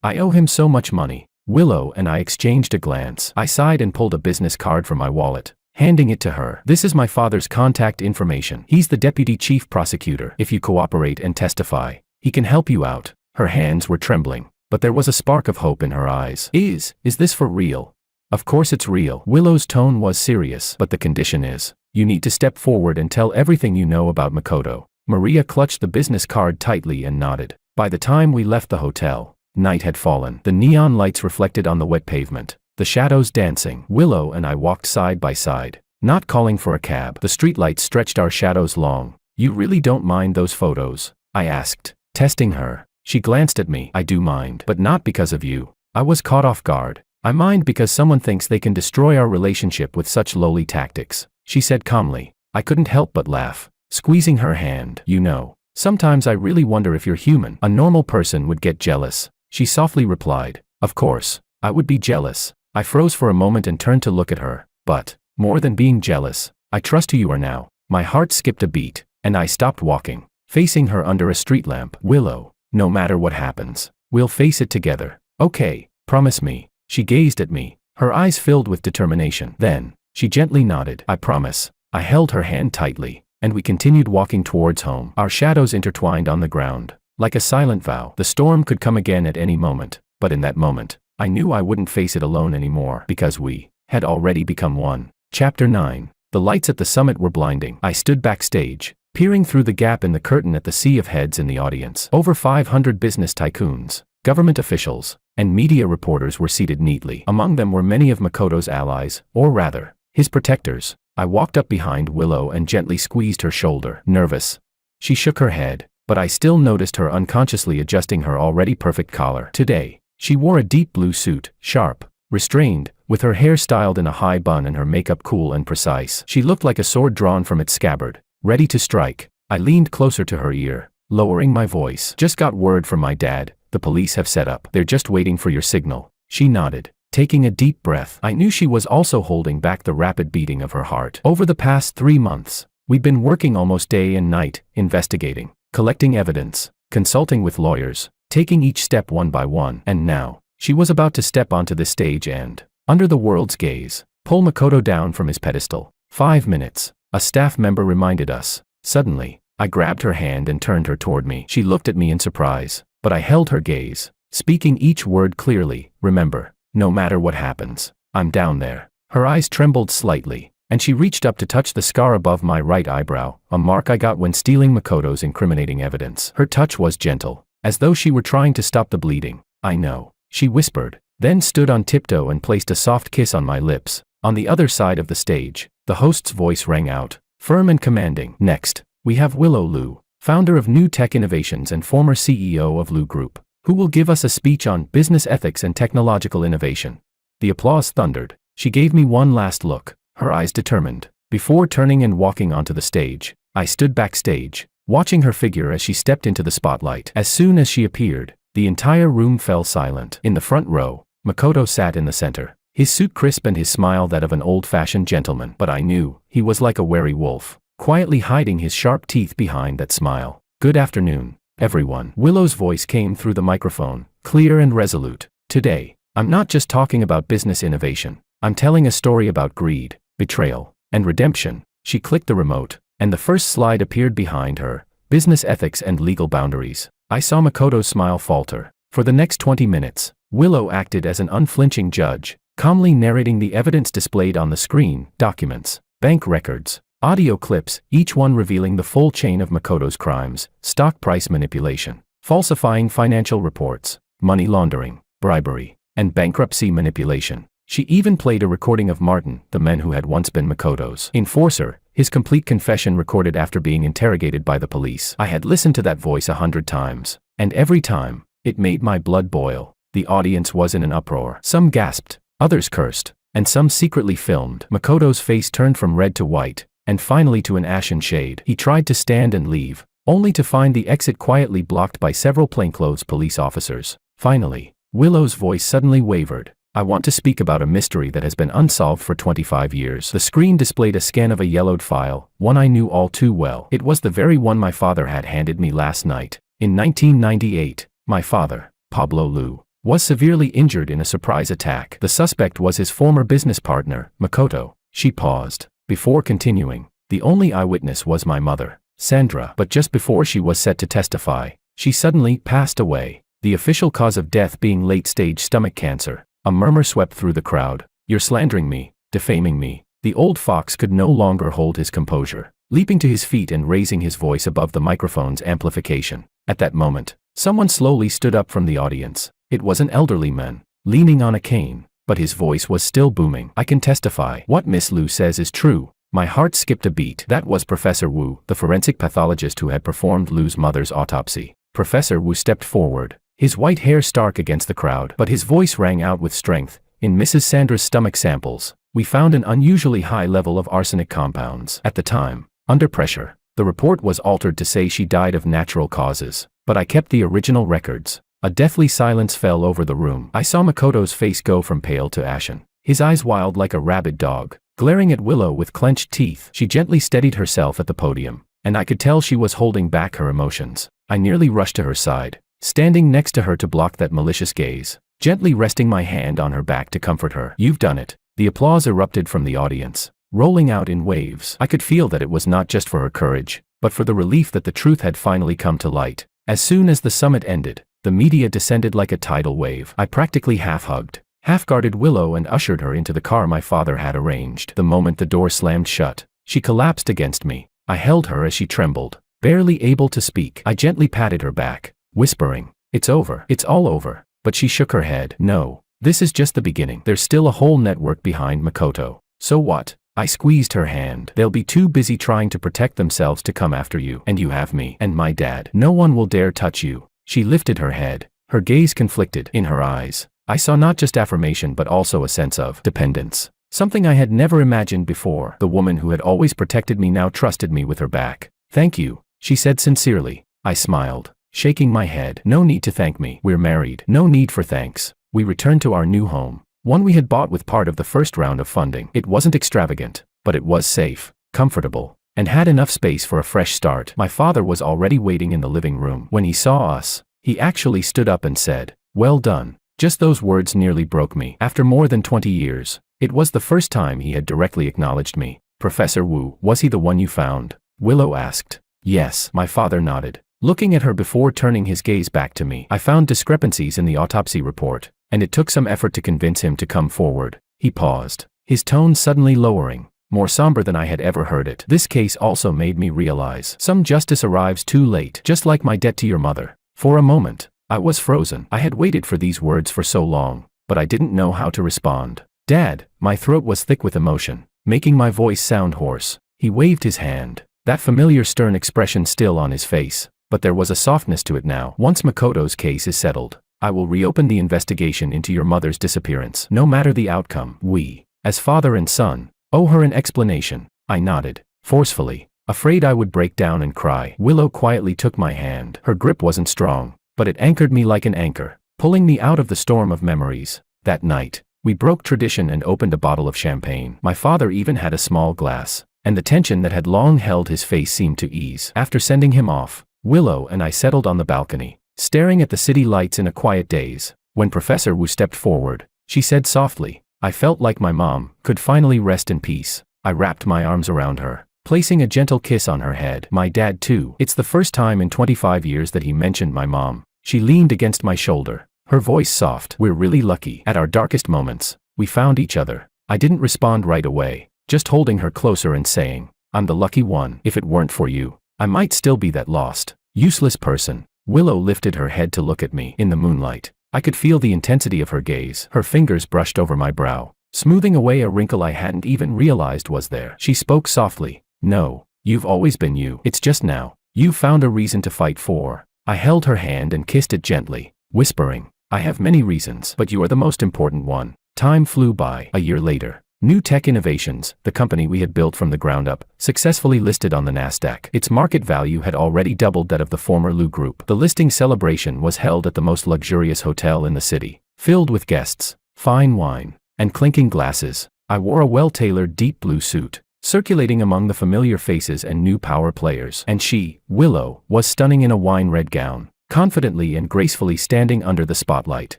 I owe him so much money." Willow and I exchanged a glance. I sighed and pulled a business card from my wallet, handing it to her. "This is my father's contact information. He's the deputy chief prosecutor. If you cooperate and testify, he can help you out." Her hands were trembling, but there was a spark of hope in her eyes. Is this for real?" "Of course it's real." Willow's tone was serious. "But the condition is, you need to step forward and tell everything you know about Makoto." Maria clutched the business card tightly and nodded. By the time we left the hotel, night had fallen. The neon lights reflected on the wet pavement, the shadows dancing. Willow and I walked side by side, not calling for a cab. The streetlights stretched our shadows long. "You really don't mind those photos?" I asked, testing her. She glanced at me. "I do mind, but not because of you." I was caught off guard. "I mind because someone thinks they can destroy our relationship with such lowly tactics," she said calmly. I couldn't help but laugh, squeezing her hand. "You know, sometimes I really wonder if you're human. A normal person would get jealous." She softly replied, "Of course, I would be jealous." I froze for a moment and turned to look at her. "But, more than being jealous, I trust who you are now." My heart skipped a beat, and I stopped walking, facing her under a street lamp. Willow, no matter what happens, we'll face it together. Okay, promise me. She gazed at me, her eyes filled with determination. Then, she gently nodded. I promise. I held her hand tightly, and we continued walking towards home. Our shadows intertwined on the ground, like a silent vow. The storm could come again at any moment, but in that moment, I knew I wouldn't face it alone anymore, because we had already become one. Chapter 9. The lights at the summit were blinding. I stood backstage, peering through the gap in the curtain at the sea of heads in the audience. Over 500 business tycoons, government officials, and media reporters were seated neatly. Among them were many of Makoto's allies, or rather, his protectors. I walked up behind Willow and gently squeezed her shoulder. Nervous. She shook her head, but I still noticed her unconsciously adjusting her already perfect collar. Today, she wore a deep blue suit, sharp, restrained, with her hair styled in a high bun and her makeup cool and precise. She looked like a sword drawn from its scabbard, ready to strike. I leaned closer to her ear, lowering my voice. Just got word from my dad. The police have set up. They're just waiting for your signal. She nodded, taking a deep breath. I knew she was also holding back the rapid beating of her heart. Over the past 3 months, we'd been working almost day and night, investigating, collecting evidence, consulting with lawyers, taking each step one by one. And now, she was about to step onto the stage and, under the world's gaze, pull Makoto down from his pedestal. 5 minutes, a staff member reminded us. Suddenly, I grabbed her hand and turned her toward me. She looked at me in surprise, but I held her gaze, speaking each word clearly. Remember, no matter what happens, I'm down there. Her eyes trembled slightly, and she reached up to touch the scar above my right eyebrow, a mark I got when stealing Makoto's incriminating evidence. Her touch was gentle, as though she were trying to stop the bleeding. I know, she whispered, then stood on tiptoe and placed a soft kiss on my lips. On the other side of the stage, the host's voice rang out, firm and commanding. Next, we have Willow Liu, founder of New Tech Innovations and former CEO of Liu Group, who will give us a speech on business ethics and technological innovation. The applause thundered. She gave me one last look, her eyes determined. Before turning and walking onto the stage, I stood backstage, watching her figure as she stepped into the spotlight. As soon as she appeared, the entire room fell silent. In the front row, Makoto sat in the center, his suit crisp and his smile that of an old-fashioned gentleman. But I knew, he was like a wary wolf, quietly hiding his sharp teeth behind that smile. Good afternoon, everyone. Willow's voice came through the microphone, clear and resolute. Today, I'm not just talking about business innovation. I'm telling a story about greed, betrayal, and redemption. She clicked the remote, and the first slide appeared behind her, business ethics and legal boundaries. I saw Makoto's smile falter. For the next 20 minutes, Willow acted as an unflinching judge, calmly narrating the evidence displayed on the screen, documents, bank records, audio clips, each one revealing the full chain of Makoto's crimes: stock price manipulation, falsifying financial reports, money laundering, bribery, and bankruptcy manipulation. She even played a recording of Martin, the man who had once been Makoto's enforcer, his complete confession recorded after being interrogated by the police. I had listened to that voice 100 times, and every time, it made my blood boil. The audience was in an uproar. Some gasped, others cursed, and some secretly filmed. Makoto's face turned from red to white, and finally to an ashen shade. He tried to stand and leave, only to find the exit quietly blocked by several plainclothes police officers. Finally, Willow's voice suddenly wavered. I want to speak about a mystery that has been unsolved for 25 years. The screen displayed a scan of a yellowed file, one I knew all too well. It was the very one my father had handed me last night. In 1998, my father, Pablo Liu, was severely injured in a surprise attack. The suspect was his former business partner, Makoto. She paused. Before continuing, the only eyewitness was my mother, Sandra. But just before she was set to testify, she suddenly passed away. The official cause of death being late-stage stomach cancer. A murmur swept through the crowd. You're slandering me, defaming me. The old fox could no longer hold his composure, leaping to his feet and raising his voice above the microphone's amplification. At that moment, someone slowly stood up from the audience. It was an elderly man, leaning on a cane, but his voice was still booming. I can testify. What Miss Liu says is true. My heart skipped a beat. That was Professor Wu, the forensic pathologist who had performed Liu's mother's autopsy. Professor Wu stepped forward, his white hair stark against the crowd, but his voice rang out with strength. In Mrs. Sandra's stomach samples, we found an unusually high level of arsenic compounds. At the time, under pressure, the report was altered to say she died of natural causes, but I kept the original records. A deathly silence fell over the room. I saw Makoto's face go from pale to ashen, his eyes wild like a rabid dog. Glaring at Willow with clenched teeth, she gently steadied herself at the podium, and I could tell she was holding back her emotions. I nearly rushed to her side, standing next to her to block that malicious gaze, gently resting my hand on her back to comfort her. "You've done it." The applause erupted from the audience, rolling out in waves. I could feel that it was not just for her courage, but for the relief that the truth had finally come to light. As soon as the summit ended, the media descended like a tidal wave. I practically half-hugged, half-guarded Willow and ushered her into the car my father had arranged. The moment the door slammed shut, she collapsed against me. I held her as she trembled, barely able to speak. I gently patted her back, whispering, "It's over. It's all over." But she shook her head. "No, this is just the beginning. There's still a whole network behind Makoto." "So what?" I squeezed her hand. "They'll be too busy trying to protect themselves to come after you. And you have me and my dad. No one will dare touch you." She lifted her head, her gaze conflicted. In her eyes, I saw not just affirmation but also a sense of dependence. Something I had never imagined before. The woman who had always protected me now trusted me with her back. "Thank you," she said sincerely. I smiled, shaking my head. "No need to thank me. We're married. No need for thanks." We returned to our new home, one we had bought with part of the first round of funding. It wasn't extravagant, but it was safe, comfortable, and had enough space for a fresh start. My father was already waiting in the living room. When he saw us, he actually stood up and said, "Well done." Just those words nearly broke me. After more than 20 years, it was the first time he had directly acknowledged me. "Professor Wu, was he the one you found?" Willow asked. "Yes," my father nodded, looking at her before turning his gaze back to me. "I found discrepancies in the autopsy report, and it took some effort to convince him to come forward." He paused, his tone suddenly lowering, more somber than I had ever heard it. "This case also made me realize some justice arrives too late, just like my debt to your mother." For a moment, I was frozen. I had waited for these words for so long, but I didn't know how to respond. "Dad," my throat was thick with emotion, making my voice sound hoarse. He waved his hand, that familiar stern expression still on his face, but there was a softness to it now. "Once Makoto's case is settled, I will reopen the investigation into your mother's disappearance. No matter the outcome, we, as father and son, owe her an explanation." I nodded, forcefully, afraid I would break down and cry. Willow quietly took my hand. Her grip wasn't strong, but it anchored me like an anchor, pulling me out of the storm of memories. That night, we broke tradition and opened a bottle of champagne. My father even had a small glass, and the tension that had long held his face seemed to ease. After sending him off, Willow and I settled on the balcony, staring at the city lights in a quiet daze. When Professor Wu stepped forward, she said softly, "I felt like my mom could finally rest in peace." I wrapped my arms around her, placing a gentle kiss on her head. "My dad too. It's the first time in 25 years that he mentioned my mom." She leaned against my shoulder, her voice soft. "We're really lucky. At our darkest moments, we found each other." I didn't respond right away, just holding her closer and saying, "I'm the lucky one. If it weren't for you, I might still be that lost, useless person." Willow lifted her head to look at me. In the moonlight, I could feel the intensity of her gaze. Her fingers brushed over my brow, smoothing away a wrinkle I hadn't even realized was there. She spoke softly, "No, you've always been you. It's just now you found a reason to fight for." I held her hand and kissed it gently, whispering, "I have many reasons, but you are the most important one." Time flew by. A year later, New Tech Innovations, the company we had built from the ground up, successfully listed on the Nasdaq. Its market value had already doubled that of the former Lu Group. The listing celebration was held at the most luxurious hotel in the city, filled with guests, fine wine, and clinking glasses. I wore a well-tailored deep blue suit, circulating among the familiar faces and new power players. And she, Willow, was stunning in a wine-red gown, confidently and gracefully standing under the spotlight,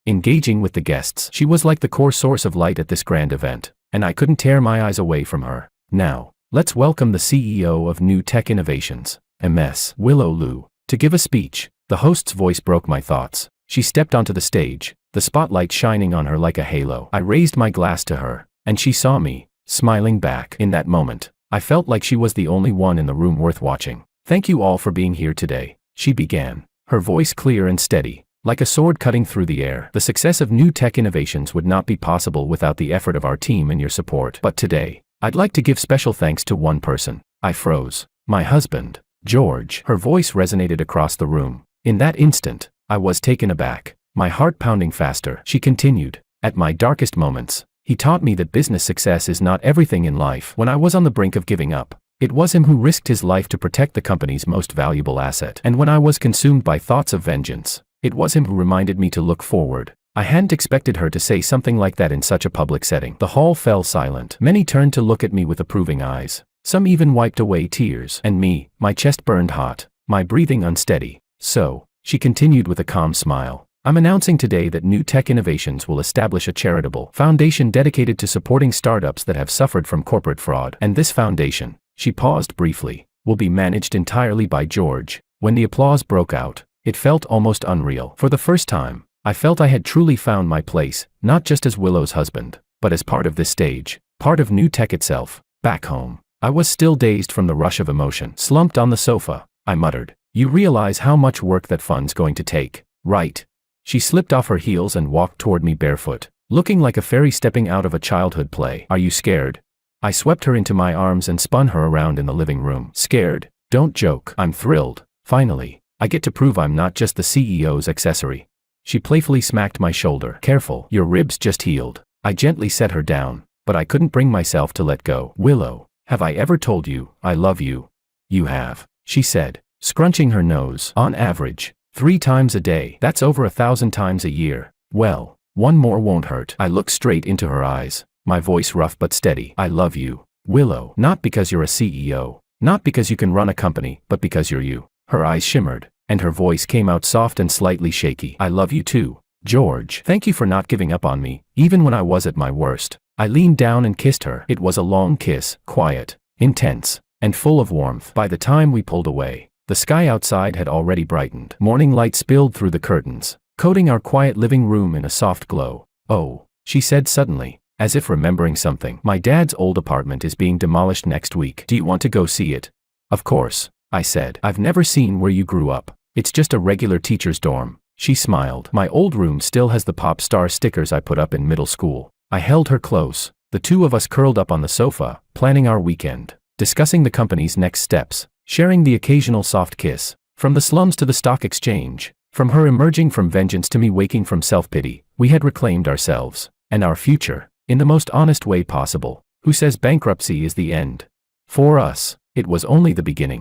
engaging with the guests. She was like the core source of light at this grand event, and I couldn't tear my eyes away from her. "Now, let's welcome the CEO of New Tech Innovations, Ms. Willow Lu, to give a speech." The host's voice broke my thoughts. She stepped onto the stage, the spotlight shining on her like a halo. I raised my glass to her, and she saw me, smiling back. In that moment, I felt like she was the only one in the room worth watching. "Thank you all for being here today," she began, her voice clear and steady, like a sword cutting through the air. "The success of New Tech Innovations would not be possible without the effort of our team and your support. But today, I'd like to give special thanks to one person." I froze. "My husband, George." Her voice resonated across the room. In that instant, I was taken aback, my heart pounding faster. She continued, "At my darkest moments, he taught me that business success is not everything in life. When I was on the brink of giving up, it was him who risked his life to protect the company's most valuable asset. And when I was consumed by thoughts of vengeance, it was him who reminded me to look forward, I hadn't expected her to say something like that in such a public setting. The hall fell silent. Many turned to look at me with approving eyes. Some even wiped away tears. And me, my chest burned hot, my breathing unsteady. So, she continued with a calm smile, I'm announcing today that New Tech Innovations will establish a charitable foundation dedicated to supporting startups that have suffered from corporate fraud. And this foundation, she paused briefly, will be managed entirely by George. When the applause broke out, it felt almost unreal. For the first time, I felt I had truly found my place, not just as Willow's husband, but as part of this stage, part of New Tech itself. Back home, I was still dazed from the rush of emotion. Slumped on the sofa, I muttered, you realize how much work that fund's going to take, right? She slipped off her heels and walked toward me barefoot, looking like a fairy stepping out of a childhood play. Are you scared? I swept her into my arms and spun her around in the living room. Scared? Don't joke. I'm thrilled. Finally, I get to prove I'm not just the CEO's accessory. She playfully smacked my shoulder. Careful, your ribs just healed. I gently set her down, but I couldn't bring myself to let go. Willow, have I ever told you, I love you? You have, she said, scrunching her nose. On average, 3 times a day. That's over 1,000 times a year. Well, one more won't hurt. I looked straight into her eyes, my voice rough but steady. I love you, Willow. Not because you're a CEO, not because you can run a company, but because you're you. Her eyes shimmered, and her voice came out soft and slightly shaky. I love you too, George. Thank you for not giving up on me, even when I was at my worst. I leaned down and kissed her. It was a long kiss, quiet, intense, and full of warmth. By the time we pulled away, the sky outside had already brightened. Morning light spilled through the curtains, coating our quiet living room in a soft glow. Oh, she said suddenly, as if remembering something. My dad's old apartment is being demolished next week. Do you want to go see it? Of course, I said. I've never seen where you grew up. It's just a regular teacher's dorm. She smiled. My old room still has the pop star stickers I put up in middle school. I held her close, the two of us curled up on the sofa, planning our weekend, discussing the company's next steps, sharing the occasional soft kiss. From the slums to the stock exchange, from her emerging from vengeance to me waking from self-pity, we had reclaimed ourselves, and our future, in the most honest way possible. Who says bankruptcy is the end? For us, it was only the beginning.